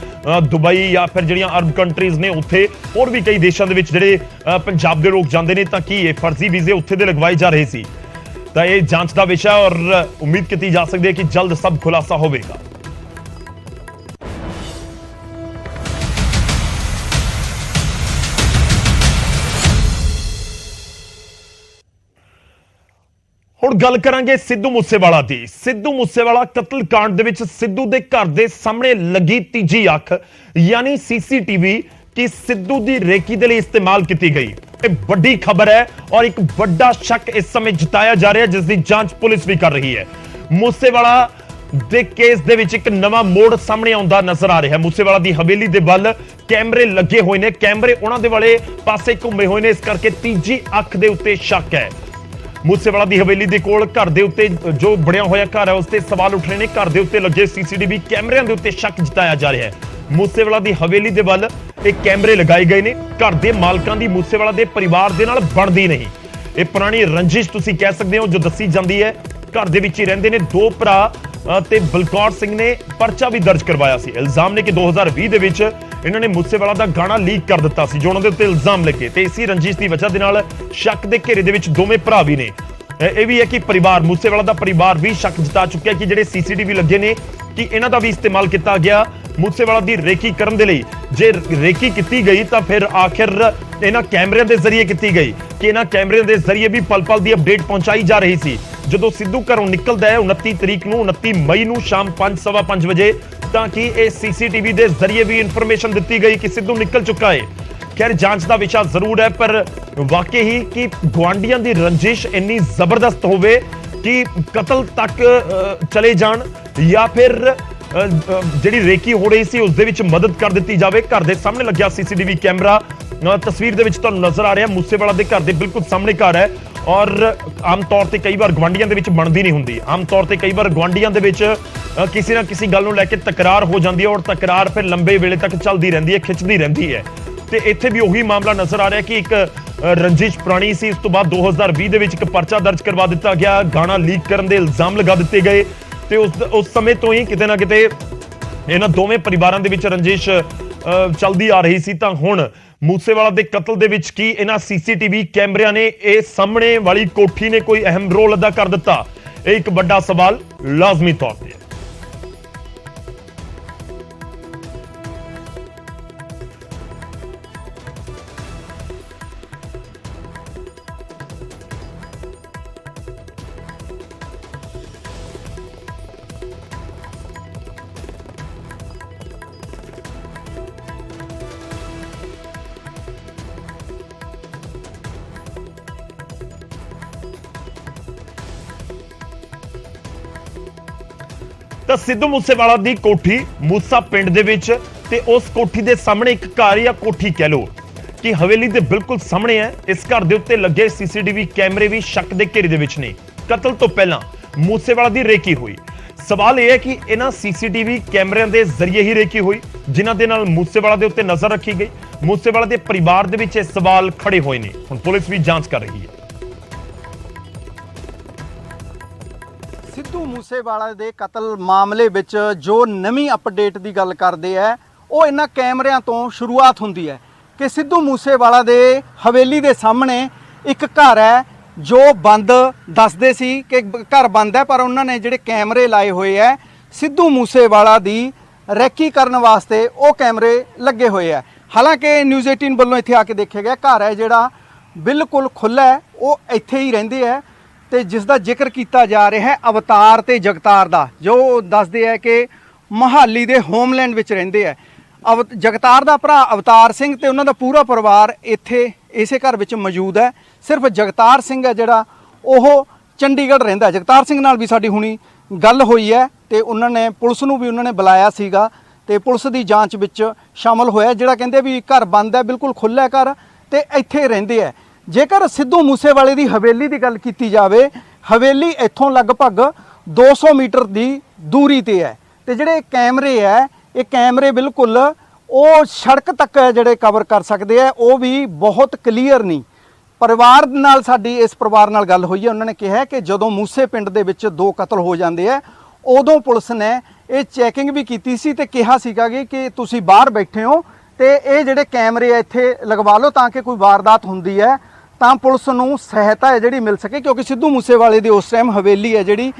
ਦੁਬਈ ਜਾਂ ਫਿਰ ਜਿਹੜੀਆਂ ਅਰਬ ਕੰਟਰੀਜ਼ ਨੇ ਉੱਥੇ, ਹੋਰ ਵੀ ਕਈ ਦੇਸ਼ਾਂ ਦੇ ਵਿੱਚ ਜਿਹੜੇ ਪੰਜਾਬ ਦੇ ਲੋਕ ਜਾਂਦੇ ਨੇ। ਤਾਂ ਕੀ ਇਹ ਫਰਜ਼ੀ ਵੀਜ਼ੇ ਉੱਥੇ ਦੇ ਲਗਵਾਏ ਜਾ ਰਹੇ ਸੀ? ਤਾਂ ਇਹ ਜਾਂਚ ਦਾ ਵਿਸ਼ਾ ਔਰ ਉਮੀਦ ਕੀਤੀ ਜਾ ਸਕਦੀ ਹੈ ਕਿ ਜਲਦ ਸਭ ਖੁਲਾਸਾ ਹੋਵੇਗਾ। ਹੁਣ ਗੱਲ ਕਰਾਂਗੇ ਸਿੱਧੂ ਮੂਸੇਵਾਲਾ ਦੀ। ਸਿੱਧੂ ਮੂਸੇਵਾਲਾ ਕਤਲकांड ਦੇ ਵਿੱਚ ਸਿੱਧੂ ਦੇ ਘਰ ਦੇ ਸਾਹਮਣੇ ਲੱਗੀ ਤੀਜੀ ਅੱਖ ਯਾਨੀ ਸੀਸੀਟੀਵੀ ਕਿ ਸਿੱਧੂ ਦੀ ਰੇਕੀ ਦੇ ਲਈ ਇਸਤੇਮਾਲ ਕੀਤੀ ਗਈ। ਇਹ ਵੱਡੀ ਖਬਰ ਹੈ ਔਰ ਇੱਕ ਵੱਡਾ ਸ਼ੱਕ ਇਸ ਸਮੇਂ ਜਤਾਇਆ ਜਾ ਰਿਹਾ ਜਿਸ ਦੀ ਜਾਂਚ ਪੁਲਿਸ ਵੀ ਕਰ ਰਹੀ ਹੈ। ਮੂਸੇਵਾਲਾ ਦੇ ਕੇਸ ਦੇ ਵਿੱਚ ਇੱਕ ਨਵਾਂ ਮੋੜ ਸਾਹਮਣੇ ਆਉਂਦਾ ਨਜ਼ਰ ਆ ਰਿਹਾ ਹੈ। ਮੂਸੇਵਾਲਾ ਦੀ ਹਵੇਲੀ ਦੇ ਵੱਲ ਕੈਮਰੇ ਲੱਗੇ ਹੋਏ ਨੇ, ਕੈਮਰੇ ਉਹਨਾਂ ਦੇ ਵਾਲੇ ਪਾਸੇ ਘੁੰਮੇ ਹੋਏ ਨੇ, ਇਸ ਕਰਕੇ ਤੀਜੀ ਅੱਖ ਦੇ ਉੱਤੇ ਸ਼ੱਕ ਹੈ। ਮੂਸੇਵਾਲਾ ਦੀ ਹਵੇਲੀ ਦੇ ਕੋਲ ਘਰ ਦੇ ਉੱਤੇ ਜੋ ਬਣਿਆ ਹੋਇਆ ਘਰ ਹੈ ਉਸ ਤੇ ਸਵਾਲ ਉੱਠ ਰਹੇ ਨੇ। ਘਰ ਦੇ ਉੱਤੇ ਲੱਗੇ ਸੀਸੀਟੀਵੀ ਕੈਮਰਿਆਂ ਦੇ ਉੱਤੇ ਸ਼ੱਕ ਜਤਾਇਆ ਜਾ ਰਿਹਾ ਹੈ। ਮੂਸੇਵਾਲਾ ਦੀ ਹਵੇਲੀ ਦੇ ਵੱਲ ਇਹ ਕੈਮਰੇ ਲਗਾਏ ਗਏ ਨੇ। ਘਰ ਦੇ ਮਾਲਕਾਂ ਦੀ ਮੂਸੇਵਾਲਾ ਦੇ ਪਰਿਵਾਰ ਦੇ ਨਾਲ ਬਣਦੀ ਨਹੀਂ। ਇਹ ਪੁਰਾਣੀ ਰੰਜਿਸ਼ ਤੁਸੀਂ ਕਹਿ ਸਕਦੇ ਹੋ ਜੋ ਦੱਸੀ ਜਾਂਦੀ ਹੈ। ਘਰ ਦੇ ਵਿੱਚ ਹੀ ਰਹਿੰਦੇ ਨੇ ਦੋ ਭਰਾ ਤੇ ਬਲਕੌਰ ਸਿੰਘ ਨੇ ਪਰਚਾ ਵੀ ਦਰਜ ਕਰਵਾਇਆ ਸੀ। ਇਲਜ਼ਾਮ ਨੇ ਕਿ 2020 ਦੇ ਵਿੱਚ ਇਹਨਾਂ ਨੇ ਮੂਸੇਵਾਲਾ ਦਾ ਗਾਣਾ ਲੀਕ ਕਰ ਦਿੱਤਾ ਸੀ ਜੋ ਉਹਨਾਂ ਦੇ ਉੱਤੇ ਇਲਜ਼ਾਮ ਲੱਗੇ ਤੇ ਇਸੇ ਰੰਜਿਸ਼ ਦੀ ਵਜ੍ਹਾ ਦੇ ਨਾਲ ਸ਼ੱਕ ਦੇ ਘੇਰੇ ਦੇ ਵਿੱਚ ਦੋਵੇਂ ਭਰਾ ਵੀ ਨੇ। ਇਹ ਵੀ ਹੈ ਕਿ ਪਰਿਵਾਰ ਮੂਸੇਵਾਲਾ ਦਾ ਪਰਿਵਾਰ ਵੀ ਸ਼ੱਕ ਜਤਾ ਚੁੱਕਿਆ ਕਿ ਜਿਹੜੇ ਸੀਸੀਟੀਵੀ ਲੱਗੇ ਨੇ ਕਿ ਇਹਨਾਂ ਦਾ ਵੀ ਇਸਤੇਮਾਲ ਕੀਤਾ ਗਿਆ ਮੂਸੇਵਾਲਾ ਦੀ ਰੇਕੀ ਕਰਨ ਦੇ ਲਈ। ਜੇ ਰੇਕੀ ਕੀਤੀ ਗਈ ਤਾਂ ਫਿਰ ਆਖਿਰ ਇਹਨਾਂ ਕੈਮਰਿਆਂ ਦੇ ਜ਼ਰੀਏ ਕੀਤੀ ਗਈ ਕਿ ਇਹਨਾਂ ਕੈਮਰਿਆਂ ਦੇ ਜ਼ਰੀਏ ਵੀ ਪਲ-ਪਲ ਦੀ ਅਪਡੇਟ ਪਹੁੰਚਾਈ ਜਾ ਰਹੀ ਸੀ। ਜਦੋਂ ਸਿੱਧੂ ਘਰੋਂ ਨਿਕਲਦਾ ਹੈ 29 ਤਰੀਕ ਨੂੰ 29 ਮਈ ਨੂੰ ਸ਼ਾਮ 5:15 ਵਜੇ ਤਾਂ ਕਿ ਇਹ ਸੀਸੀਟੀਵੀ ਦੇ ਜ਼ਰੀਏ ਵੀ ਇਨਫੋਰਮੇਸ਼ਨ ਦਿੱਤੀ ਗਈ ਕਿ ਸਿੱਧੂ ਨਿਕਲ ਚੁੱਕਾ ਹੈ। ਖੈਰ ਜਾਂਚ ਦਾ ਵਿਸ਼ਾ ਜ਼ਰੂਰ ਹੈ ਪਰ ਵਾਕਈ ਹੀ ਕਿ ਗੁਆਂਢੀਆਂ ਦੀ ਰੰਜਿਸ਼ ਇੰਨੀ ਜ਼ਬਰਦਸਤ ਹੋਵੇ ਕਿ ਕਤਲ ਤੱਕ ਚਲੇ ਜਾਣ ਜਾਂ ਫਿਰ ਜਿਹੜੀ ਰੇਕੀ ਹੋ ਰਹੀ ਸੀ ਉਸ ਦੇ ਵਿੱਚ ਮਦਦ ਕਰ ਦਿੱਤੀ ਜਾਵੇ। ਘਰ ਦੇ ਸਾਹਮਣੇ ਲੱਗਿਆ ਸੀਸੀਟੀਵੀ ਕੈਮਰਾ ਤਸਵੀਰ ਦੇ ਵਿੱਚ ਤੁਹਾਨੂੰ ਨਜ਼ਰ ਆ ਰਿਹਾ। ਮੂਸੇਵਾਲਾ ਦੇ ਘਰ ਦੇ ਬਿਲਕੁਲ ਸਾਹਮਣੇ ਘਰ ਹੈ ਔਰ ਆਮ ਤੌਰ ਤੇ ਕਈ ਵਾਰ ਗਵਾਂਢੀਆਂ ਦੇ ਵਿੱਚ ਬਣਦੀ ਨਹੀਂ ਹੁੰਦੀ। ਆਮ ਤੌਰ ਤੇ ਕਈ ਵਾਰ ਗਵਾਂਢੀਆਂ ਦੇ ਵਿੱਚ ਕਿਸੇ ਨਾ ਕਿਸੇ ਗੱਲ ਨੂੰ ਲੈ ਕੇ ਤਕਰਾਰ ਹੋ ਜਾਂਦੀ ਹੈ ਔਰ ਤਕਰਾਰ ਫਿਰ ਲੰਬੇ ਵੇਲੇ ਤੱਕ ਚੱਲਦੀ ਰਹਿੰਦੀ ਹੈ, ਖਿੱਚਦੀ ਰਹਿੰਦੀ ਹੈ। ਤੇ ਇੱਥੇ ਵੀ ਉਹੀ ਮਾਮਲਾ ਨਜ਼ਰ ਆ ਰਿਹਾ ਕਿ ਇੱਕ ਰੰਜਿਸ਼ ਪੁਰਾਣੀ ਸੀ। ਉਸ ਤੋਂ ਬਾਅਦ 2020 ਦੇ ਵਿੱਚ ਇੱਕ ਪਰਚਾ ਦਰਜ ਕਰਵਾ ਦਿੱਤਾ ਗਿਆ, ਗਾਣਾ ਲੀਕ ਕਰਨ ਦੇ ਇਲਜ਼ਾਮ ਲਗਾ ਦਿੱਤੇ ਗਏ ਤੇ ਉਸ ਸਮੇਂ ਤੋਂ ਹੀ ਕਿਤੇ ਨਾ ਕਿਤੇ ਇਹਨਾਂ ਦੋਵੇਂ ਪਰਿਵਾਰਾਂ ਦੇ ਵਿੱਚ ਰੰਜਿਸ਼ ਚੱਲਦੀ ਆ ਰਹੀ ਸੀ। ਤਾਂ ਹੁਣ ਮੂਸੇਵਾਲਾ ਦੇ ਕਤਲ ਦੇ ਵਿੱਚ ਕੀ ਇਹਨਾਂ ਸੀਸੀਟੀਵੀ ਕੈਮਰਿਆਂ ਨੇ ਇਹ ਸਾਹਮਣੇ ਵਾਲੀ ਕੋਠੀ ਨੇ ਕੋਈ ਅਹਿਮ ਰੋਲ ਅਦਾ ਕਰ ਦਿੱਤਾ? ਇਹ ਇੱਕ ਵੱਡਾ ਸਵਾਲ ਲਾਜ਼ਮੀ ਤੌਰ ਤੇ ਹੈ। ਤਾਂ ਸਿੱਧੂ ਮੂਸੇਵਾਲਾ ਦੀ ਕੋਠੀ ਮੂਸਾ ਪਿੰਡ ਦੇ ਵਿੱਚ ਤੇ ਉਸ ਕੋਠੀ ਦੇ ਸਾਹਮਣੇ ਇੱਕ ਘਰ ਜਾਂ ਕੋਠੀ ਕਹਿ ਲੋ ਕਿ ਹਵੇਲੀ ਦੇ ਬਿਲਕੁਲ ਸਾਹਮਣੇ ਹੈ। ਇਸ ਘਰ ਦੇ ਉੱਤੇ ਲੱਗੇ ਸੀਸੀਟੀਵੀ ਕੈਮਰੇ ਵੀ ਸ਼ੱਕ ਦੇ ਘੇਰੇ ਦੇ ਵਿੱਚ ਨੇ। ਕਤਲ ਤੋਂ ਪਹਿਲਾਂ ਮੂਸੇਵਾਲਾ ਦੀ ਰੇਕੀ ਹੋਈ। ਸਵਾਲ ਇਹ ਹੈ ਕਿ ਇਹਨਾਂ ਸੀਸੀਟੀਵੀ ਕੈਮਰਿਆਂ ਦੇ ਜ਼ਰੀਏ ਹੀ ਰੇਕੀ ਹੋਈ ਜਿਨ੍ਹਾਂ ਦੇ ਨਾਲ ਮੂਸੇਵਾਲਾ ਦੇ ਉੱਤੇ ਨਜ਼ਰ ਰੱਖੀ ਗਈ। ਮੂਸੇਵਾਲਾ ਦੇ ਪਰਿਵਾਰ ਦੇ ਵਿੱਚ ਇਹ ਸਵਾਲ ਖੜੇ ਹੋਏ ਨੇ। ਹੁਣ ਪੁਲਿਸ ਵੀ ਜਾਂਚ ਕਰ ਰਹੀ ਹੈ। ਸਿੱਧੂ ਮੂਸੇਵਾਲਾ ਦੇ ਕਤਲ ਮਾਮਲੇ ਵਿੱਚ ਜੋ ਨਵੀਂ ਅਪਡੇਟ ਦੀ ਗੱਲ ਕਰਦੇ ਆ ਉਹ ਇਹਨਾਂ ਕੈਮਰਿਆਂ ਤੋਂ ਸ਼ੁਰੂਆਤ ਹੁੰਦੀ ਹੈ ਕਿ ਸਿੱਧੂ ਮੂਸੇਵਾਲਾ ਦੇ ਹਵੇਲੀ ਦੇ ਸਾਹਮਣੇ ਇੱਕ ਘਰ ਹੈ ਜੋ ਬੰਦ ਦੱਸਦੇ ਸੀ ਕਿ ਘਰ ਬੰਦ ਹੈ, ਪਰ ਉਹਨਾਂ ਨੇ ਜਿਹੜੇ ਕੈਮਰੇ ਲਾਏ ਹੋਏ ਹੈ ਸਿੱਧੂ ਮੂਸੇਵਾਲਾ ਦੀ ਰੈਕੀ ਕਰਨ ਵਾਸਤੇ ਉਹ ਕੈਮਰੇ ਲੱਗੇ ਹੋਏ ਹੈ। ਹਾਲਾਂਕਿ ਨਿਊਜ਼ 18 ਵੱਲੋਂ ਇੱਥੇ ਆ ਕੇ ਦੇਖਿਆ ਗਿਆ ਘਰ ਹੈ ਜਿਹੜਾ ਬਿਲਕੁਲ ਖੁੱਲ੍ਹਾ ਹੈ, ਉਹ ਇੱਥੇ ਹੀ ਰਹਿੰਦੇ ਹੈ ਤੇ ਜਿਸ ਦਾ ਜ਼ਿਕਰ ਕੀਤਾ ਜਾ ਰਿਹਾ ਹੈ ਅਵਤਾਰ ਤੇ ਜਗਤਾਰ ਦਾ, ਜੋ ਦੱਸਦੇ ਹੈ ਕਿ ਮੋਹਾਲੀ ਦੇ ਹੋਮਲੈਂਡ ਵਿੱਚ ਰਹਿੰਦੇ ਹੈ। ਜਗਤਾਰ ਦਾ ਭਰਾ ਅਵਤਾਰ ਸਿੰਘ ਤੇ ਉਹਨਾਂ ਦਾ ਪੂਰਾ ਪਰਿਵਾਰ ਇੱਥੇ ਇਸੇ ਘਰ ਵਿੱਚ ਮੌਜੂਦ ਹੈ। ਸਿਰਫ ਜਗਤਾਰ ਸਿੰਘ ਹੈ ਜਿਹੜਾ ਉਹ ਚੰਡੀਗੜ੍ਹ ਰਹਿੰਦਾ ਹੈ। ਜਗਤਾਰ ਸਿੰਘ ਨਾਲ ਵੀ ਸਾਡੀ ਹੁਣੀ ਗੱਲ ਹੋਈ ਹੈ ਤੇ ਉਹਨਾਂ ਨੇ ਪੁਲਿਸ ਨੂੰ ਵੀ ਉਹਨਾਂ ਨੇ ਬੁਲਾਇਆ ਸੀਗਾ ਤੇ ਪੁਲਿਸ ਦੀ ਜਾਂਚ ਵਿੱਚ ਸ਼ਾਮਲ ਹੋਇਆ, ਜਿਹੜਾ ਕਹਿੰਦੇ ਵੀ ਘਰ ਬੰਦ ਹੈ, ਬਿਲਕੁਲ ਖੁੱਲ੍ਹਾ ਘਰ ਤੇ ਇੱਥੇ ਰਹਿੰਦੇ ਹੈ। ਜੇਕਰ ਸਿੱਧੂ ਮੂਸੇਵਾਲੇ ਦੀ ਹਵੇਲੀ ਦੀ ਗੱਲ ਕੀਤੀ ਜਾਵੇ, ਹਵੇਲੀ ਇੱਥੋਂ ਲਗਭਗ 200 ਮੀਟਰ ਦੀ ਦੂਰੀ ਤੇ ਹੈ ਤੇ ਜਿਹੜੇ ਕੈਮਰੇ ਹੈ ਇਹ ਕੈਮਰੇ ਬਿਲਕੁਲ ਉਹ ਸੜਕ ਤੱਕ ਜਿਹੜੇ ਕਵਰ ਕਰ ਸਕਦੇ ਆ, ਉਹ ਵੀ ਬਹੁਤ ਕਲੀਅਰ ਨਹੀਂ। ਪਰਿਵਾਰ ਨਾਲ ਸਾਡੀ ਇਸ ਪਰਿਵਾਰ ਨਾਲ ਗੱਲ ਹੋਈ ਹੈ, ਉਹਨਾਂ ਨੇ ਕਿਹਾ ਕਿ ਜਦੋਂ ਮੂਸੇ ਪਿੰਡ ਦੇ ਵਿੱਚ 2 ਕਤਲ ਹੋ ਜਾਂਦੇ ਆ ਉਦੋਂ ਪੁਲਿਸ ਨੇ ਇਹ ਚੈਕਿੰਗ ਵੀ ਕੀਤੀ ਸੀ ਤੇ ਕਿਹਾ ਸੀਗਾ ਕਿ ਤੁਸੀਂ ਬਾਹਰ ਬੈਠੇ ਹੋ ਤੇ ਇਹ ਜਿਹੜੇ ਕੈਮਰੇ ਆ ਇੱਥੇ ਲਗਵਾ ਲਓ ਤਾਂ ਕਿ ਕੋਈ ਵਾਰਦਾਤ ਹੁੰਦੀ ਹੈ ਤਾਂ ਪੁਲਿਸ ਨੂੰ ਸਹਾਇਤਾ ਹੈ ਜਿਹੜੀ ਮਿਲ ਸਕੇ, ਕਿਉਂਕਿ ਸਿੱਧੂ ਮੂਸੇਵਾਲੇ ਦੀ ਉਸ ਟਾਈਮ ਹਵੇਲੀ ਹੈ ਜਿਹੜੀ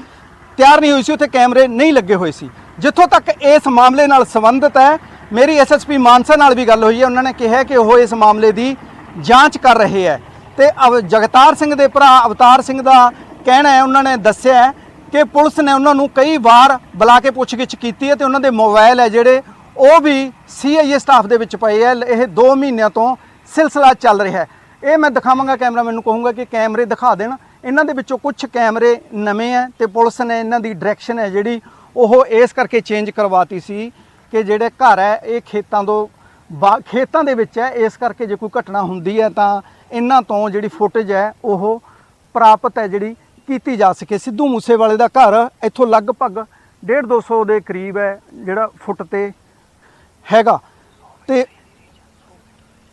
ਤਿਆਰ ਨਹੀਂ ਹੋਈ ਸੀ, ਉੱਥੇ ਕੈਮਰੇ ਨਹੀਂ ਲੱਗੇ ਹੋਏ ਸੀ। ਜਿੱਥੋਂ ਤੱਕ ਇਸ ਮਾਮਲੇ ਨਾਲ ਸੰਬੰਧਿਤ ਹੈ, ਮੇਰੀ ਐਸਐਸਪੀ ਮਾਨਸਾ ਨਾਲ ਵੀ ਗੱਲ ਹੋਈ ਹੈ, ਉਹਨਾਂ ਨੇ ਕਿਹਾ ਕਿ ਉਹ ਇਸ ਮਾਮਲੇ ਦੀ ਜਾਂਚ ਕਰ ਰਹੇ ਹੈ ਤੇ ਜਗਤਾਰ ਸਿੰਘ ਦੇ ਭਰਾ ਅਵਤਾਰ ਸਿੰਘ ਦਾ ਕਹਿਣਾ ਹੈ, ਉਹਨਾਂ ਨੇ ਦੱਸਿਆ ਕਿ ਪੁਲਿਸ ਨੇ ਉਹਨਾਂ ਨੂੰ ਕਈ ਵਾਰ ਬੁਲਾ ਕੇ ਪੁੱਛਗਿੱਛ ਕੀਤੀ ਹੈ ਤੇ ਉਹਨਾਂ ਦੇ ਮੋਬਾਈਲ ਹੈ ਜਿਹੜੇ ਉਹ ਵੀ CIA ਸਟਾਫ ਦੇ ਵਿੱਚ ਪਏ ਹੈ। ਇਹ 2 ਮਹੀਨਿਆਂ ਤੋਂ ਸਿਲਸਿਲਾ ਚੱਲ ਰਿਹਾ ਹੈ। ਇਹ ਮੈਂ ਦਿਖਾਵਾਂਗਾ, ਕੈਮਰਾਮੈਨ ਨੂੰ ਕਹੂੰਗਾ ਕਿ ਕੈਮਰੇ ਦਿਖਾ ਦੇਣ। ਇਹਨਾਂ ਦੇ ਵਿੱਚੋਂ ਕੁਝ ਕੈਮਰੇ ਨਵੇਂ ਹੈ ਤੇ ਪੁਲਿਸ ਨੇ ਇਹਨਾਂ ਦੀ ਡਾਇਰੈਕਸ਼ਨ ਹੈ ਜਿਹੜੀ ਉਹ ਇਸ ਕਰਕੇ ਚੇਂਜ ਕਰਵਾਤੀ ਸੀ ਕਿ ਜਿਹੜੇ ਘਰ ਹੈ ਇਹ ਖੇਤਾਂ ਦੇ ਵਿੱਚ ਹੈ, ਇਸ ਕਰਕੇ ਜੇ ਕੋਈ ਘਟਨਾ ਹੁੰਦੀ ਹੈ ਤਾਂ ਇਹਨਾਂ ਤੋਂ ਜਿਹੜੀ ਫੁਟੇਜ ਹੈ ਉਹ ਪ੍ਰਾਪਤ ਹੈ ਜਿਹੜੀ ਕੀਤੀ ਜਾ ਸਕੇ। ਸਿੱਧੂ ਮੂਸੇਵਾਲੇ ਦਾ ਘਰ ਇੱਥੋਂ ਲਗਭਗ 150-200 ਦੇ ਕਰੀਬ ਹੈ ਜਿਹੜਾ ਫੁੱਟ ਤੇ ਹੈਗਾ ਤੇ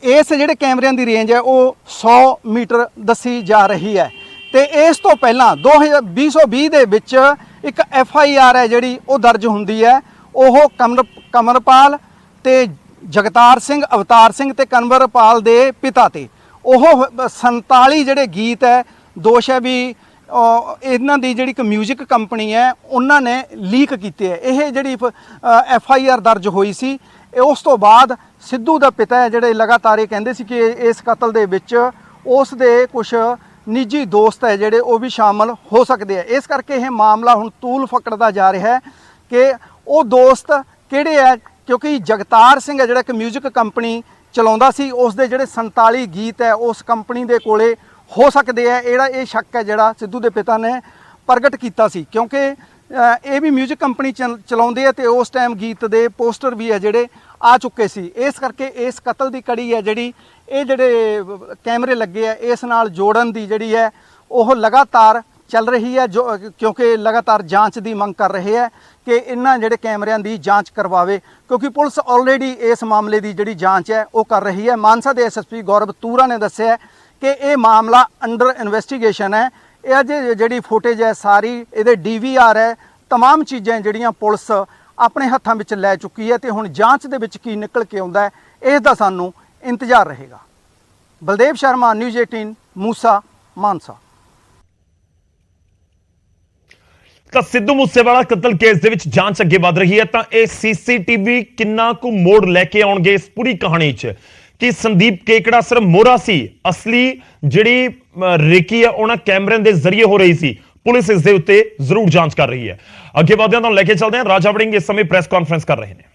ਇਸ ਜਿਹੜੇ ਕੈਮਰਿਆਂ ਦੀ ਰੇਂਜ ਹੈ ਉਹ 100 ਮੀਟਰ ਦੱਸੀ ਜਾ ਰਹੀ ਹੈ ਤੇ ਇਸ ਤੋਂ ਪਹਿਲਾਂ 2020 ਦੇ ਵਿੱਚ ਇੱਕ FIR ਹੈ ਜਿਹੜੀ ਉਹ ਦਰਜ ਹੁੰਦੀ ਹੈ। ਉਹ ਕਮਰਪਾਲ ਤੇ ਜਗਤਾਰ ਸਿੰਘ, ਅਵਤਾਰ ਸਿੰਘ ਤੇ ਕਨਵਰਪਾਲ ਦੇ ਪਿਤਾ ਤੇ ਉਹ 47 ਜਿਹੜੇ ਗੀਤ ਹੈ, ਦੋਸ਼ ਹੈ ਵੀ ਇਹਨਾਂ ਦੀ ਜਿਹੜੀ ਇੱਕ ਮਿਊਜ਼ਿਕ ਕੰਪਨੀ ਹੈ ਉਹਨਾਂ ਨੇ ਲੀਕ ਕੀਤੇ ਹੈ। ਇਹ ਜਿਹੜੀ FIR ਦਰਜ ਹੋਈ ਸੀ, ਉਸ ਤੋਂ ਬਾਅਦ ਸਿੱਧੂ ਦਾ ਪਿਤਾ ਹੈ ਜਿਹੜੇ ਲਗਾਤਾਰ ਇਹ ਕਹਿੰਦੇ ਸੀ ਕਿ ਇਸ ਕਤਲ ਦੇ ਵਿੱਚ ਉਸ ਦੇ ਕੁਝ ਨਿੱਜੀ ਦੋਸਤ ਹੈ ਜਿਹੜੇ ਉਹ ਵੀ ਸ਼ਾਮਲ ਹੋ ਸਕਦੇ ਆ। ਇਸ ਕਰਕੇ ਇਹ ਮਾਮਲਾ ਹੁਣ ਤੂਲ ਫਕੜਦਾ ਜਾ ਰਿਹਾ ਹੈ ਕਿ ਉਹ ਦੋਸਤ ਕਿਹੜੇ ਹੈ, ਕਿਉਂਕਿ ਜਗਤਾਰ ਸਿੰਘ ਹੈ ਜਿਹੜਾ ਇੱਕ ਮਿਊਜ਼ਿਕ ਕੰਪਨੀ ਚਲਾਉਂਦਾ ਸੀ, ਉਸ ਦੇ ਜਿਹੜੇ 47 ਗੀਤ ਹੈ ਉਸ ਕੰਪਨੀ ਦੇ ਕੋਲੇ ਹੋ ਸਕਦੇ ਆ। ਇਹ ਸ਼ੱਕ ਹੈ ਜਿਹੜਾ ਸਿੱਧੂ ਦੇ ਪਿਤਾ ਨੇ ਪ੍ਰਗਟ ਕੀਤਾ ਸੀ, ਕਿਉਂਕਿ ਇਹ ਵੀ ਮਿਊਜ਼ਿਕ ਕੰਪਨੀ ਚਲਾਉਂਦੇ ਆ ਤੇ ਉਸ ਟਾਈਮ ਗੀਤ ਦੇ ਪੋਸਟਰ ਵੀ ਹੈ ਜਿਹੜੇ ਆ ਚੁੱਕੇ ਸੀ। ਇਸ ਕਰਕੇ ਇਸ ਕਤਲ ਦੀ ਕੜੀ ਹੈ ਜਿਹੜੀ ਇਹ ਜਿਹੜੇ ਕੈਮਰੇ ਲੱਗੇ ਆ ਇਸ ਨਾਲ ਜੋੜਨ ਦੀ ਜਿਹੜੀ ਹੈ ਉਹ ਲਗਾਤਾਰ ਚੱਲ ਰਹੀ ਹੈ, ਜੋ ਕਿਉਂਕਿ ਲਗਾਤਾਰ ਜਾਂਚ ਦੀ ਮੰਗ ਕਰ ਰਹੇ ਹੈ ਕਿ ਇਹਨਾਂ ਜਿਹੜੇ ਕੈਮਰਿਆਂ ਦੀ ਜਾਂਚ ਕਰਵਾਵੇ, ਕਿਉਂਕਿ ਪੁਲਿਸ ਆਲਰੇਡੀ ਇਸ ਮਾਮਲੇ ਦੀ ਜਿਹੜੀ ਜਾਂਚ ਹੈ ਉਹ ਕਰ ਰਹੀ ਹੈ। ਮਾਨਸਾ ਦੇ ਐਸਐਸਪੀ ਗੌਰਵ ਤੂਰਾ ਨੇ ਦੱਸਿਆ ਕਿ ਇਹ ਮਾਮਲਾ ਅੰਡਰ ਇਨਵੈਸਟੀਗੇਸ਼ਨ ਹੈ। ਇਹ ਅਜੇ ਜਿਹੜੀ ਫੁਟੇਜ ਹੈ ਸਾਰੀ ਇਹਦੇ DVR ਹੈ, तमाम ਚੀਜ਼ਾਂ ਜਿਹੜੀਆਂ ਪੁਲਿਸ ਆਪਣੇ ਹੱਥਾਂ ਵਿੱਚ ਲੈ ਚੁੱਕੀ ਹੈ ਤੇ ਹੁਣ ਜਾਂਚ ਦੇ ਵਿੱਚ ਕੀ ਨਿਕਲ ਕੇ ਆਉਂਦਾ ਹੈ ਇਸ ਦਾ ਸਾਨੂੰ ਇੰਤਜ਼ਾਰ ਰਹੇਗਾ। ਬਲਦੇਵ ਸ਼ਰਮਾ, ਨਿਊਜ਼ 18, ਮੂਸਾ, ਮਾਨਸਾ। ਤਾਂ ਸਿੱਧੂ ਮੂਸੇਵਾਲਾ ਕਤਲ ਕੇਸ ਦੇ ਵਿੱਚ ਜਾਂਚ ਅੱਗੇ ਵਧ ਰਹੀ ਹੈ ਤਾਂ ਇਹ CCTV ਕਿੰਨਾ ਕੁ ਮੋੜ ਲੈ ਕੇ ਆਉਣਗੇ ਇਸ ਪੂਰੀ ਕਹਾਣੀ 'ਚ ਕਿ ਸੰਦੀਪ ਕੇਕੜਾ ਸਿਰਫ ਮੋਹਰਾ ਸੀ, ਅਸਲੀ ਜਿਹੜੀ ਰੇਕੀ ਹੈ ਉਹਨਾਂ ਕੈਮਰਿਆਂ ਦੇ ਜ਼ਰੀਏ ਹੋ ਰਹੀ ਸੀ। ਪੁਲਿਸ ਇਸ ਦੇ ਉੱਤੇ ਜ਼ਰੂਰ ਜਾਂਚ ਕਰ ਰਹੀ ਹੈ। ਅੱਗੇ ਵਧਦਿਆਂ ਤਾਂ ਲੈ ਕੇ ਚੱਲਦੇ ਹਾਂ। ਰਾਜਾ ਵੜਿੰਗ ਇਸ ਸਮੇਂ ਪ੍ਰੈਸ ਕਾਨਫਰੰਸ ਕਰ ਰਹੇ ਨੇ।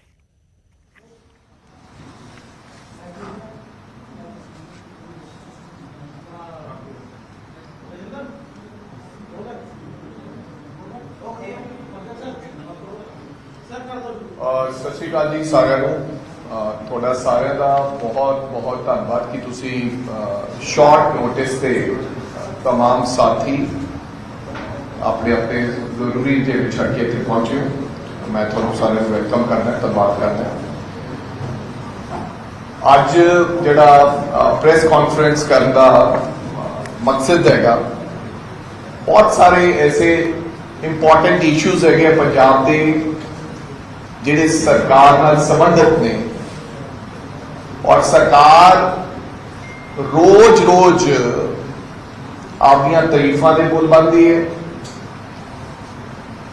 ਸਤਿ ਸ਼੍ਰੀ ਅਕਾਲ ਜੀ ਸਾਰਿਆਂ ਨੂੰ। ਤੁਹਾਡਾ ਸਾਰਿਆਂ ਦਾ ਬਹੁਤ ਬਹੁਤ ਧੰਨਵਾਦ ਕਿ ਤੁਸੀਂ ਸ਼ਾਰਟ ਨੋਟਿਸ ਤੇ तमाम ਸਾਥੀ ਆਪਣੇ ਆਪਣੇ ਜ਼ਰੂਰੀ ਜਿਹੜੇ ਛੱਡ ਕੇ ਇੱਥੇ ਪਹੁੰਚੇ ਹੋ। ਮੈਂ ਤੁਹਾਨੂੰ ਸਾਰਿਆਂ ਨੂੰ ਵੈਲਕਮ ਕਰਦਾ, ਧੰਨਵਾਦ ਕਰਦਾ। ਅੱਜ ਜਿਹੜਾ ਪ੍ਰੈਸ ਕਾਨਫਰੰਸ ਕਰਨ ਦਾ ਮਕਸਦ ਹੈਗਾ, ਬਹੁਤ ਸਾਰੇ ਐਸੇ ਇੰਪੋਰਟੈਂਟ ਇਸ਼ੂਜ਼ ਹੈਗੇ ਪੰਜਾਬ ਦੇ ਜਿਹੜੇ ਸਰਕਾਰ ਨਾਲ ਸੰਬੰਧਿਤ ਨੇ, ਔਰ ਸਰਕਾਰ ਰੋਜ਼ ਆਪਣੀਆਂ ਤਾਰੀਫਾਂ ਦੇ ਬੋਲ ਬੰਦੀ ਹੈ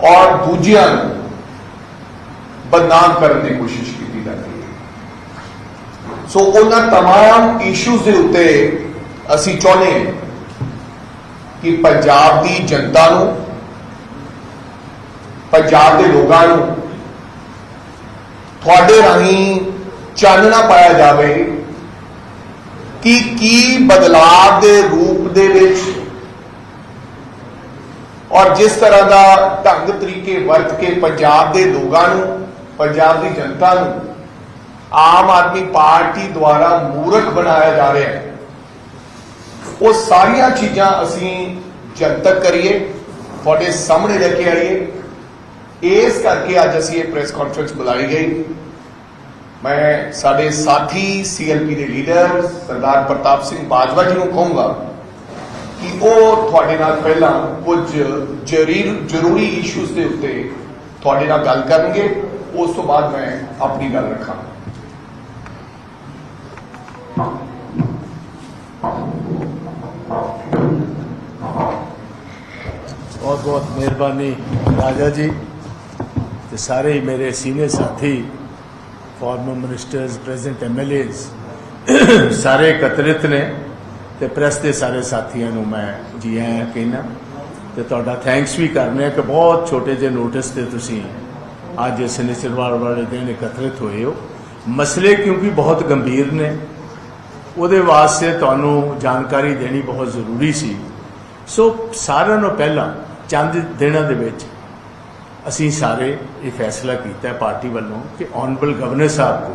ਔਰ ਦੂਜਿਆਂ ਨੂੰ ਬਦਨਾਮ ਕਰਨ ਦੀ ਕੋਸ਼ਿਸ਼ ਕੀਤੀ ਜਾਂਦੀ ਹੈ। ਸੋ ਉਹਨਾਂ तमाम ਇਸ਼ੂਜ਼ ਦੇ ਉੱਤੇ ਅਸੀਂ ਚਾਹੁੰਦੇ ਹਾਂ ਕਿ ਪੰਜਾਬ ਦੀ ਜਨਤਾ ਨੂੰ, ਪੰਜਾਬ ਦੇ ਲੋਕਾਂ ਨੂੰ ਤੁਹਾਡੇ ਰਾਹੀਂ ਚਾਨਣਾ ਪਾਇਆ ਜਾਵੇ ਕਿ ਕੀ ਬਦਲਾਅ ਦੇ ਰੂਪ ਦੇ ਵਿੱਚ ਔਰ ਜਿਸ ਤਰ੍ਹਾਂ ਦਾ ਢੰਗ ਤਰੀਕੇ ਵਰਤ ਕੇ ਪੰਜਾਬ ਦੇ ਲੋਕਾਂ ਨੂੰ, ਪੰਜਾਬ ਦੀ ਜਨਤਾ ਨੂੰ ਆਮ ਆਦਮੀ ਪਾਰਟੀ ਦੁਆਰਾ ਮੂਰਖ ਬਣਾਇਆ ਜਾ ਰਿਹਾ ਹੈ, ਉਹ ਸਾਰੀਆਂ ਚੀਜ਼ਾਂ ਅਸੀਂ ਜਨਤਕ ਕਰੀਏ, ਤੁਹਾਡੇ ਸਾਹਮਣੇ ਲੈ ਕੇ ਆਈਏ। ਇਸ ਕਰਕੇ ਅੱਜ ਅਸੀਂ ਇਹ ਪ੍ਰੈਸ ਕਾਨਫਰੰਸ ਬੁਲਾਈ ਗਈ। ਮੈਂ ਸਾਡੇ ਸਾਥੀ ਸੀਐਲਪੀ ਦੇ ਲੀਡਰ ਸਰਦਾਰ ਪ੍ਰਤਾਪ ਸਿੰਘ ਬਾਜਵਾ ਜੀ ਨੂੰ ਕਹੂੰਗਾ ਕਿ ਉਹ ਤੁਹਾਡੇ ਨਾਲ ਪਹਿਲਾਂ ਕੁਝ ਜ਼ਰੂਰੀ ਇਸ਼ੂਜ਼ ਦੇ ਉੱਤੇ ਤੁਹਾਡੇ ਨਾਲ ਗੱਲ ਕਰਨਗੇ, ਉਸ ਤੋਂ ਬਾਅਦ ਮੈਂ ਆਪਣੀ ਗੱਲ ਰੱਖਾਂ। बहुत बहुत मेहरबानी राजा जी ते सारे ही मेरे सीनियर साथी फॉर्मर मिनिस्टर्स प्रेजेंट MLAs सारे एकत्रित ने ते प्रेस के सारे साथियों को मैं जी आया कहना ते तुहाडा थैंक्स भी करने कि बहुत छोटे जे नोटिस ते तुसीं अज शनिचरवार वाले दिन एकत्रित होए हो। मसले क्योंकि बहुत गंभीर ने, उहदे वास्ते तुहानूं जानकारी देनी बहुत जरूरी सी। सो सारिਆਂ ਨੂੰ ਪਹਿਲਾਂ चंद दिनों के विच असी सारे ये फैसला किया पार्टी वालों कि ऑनरेबल गवर्नर साहब को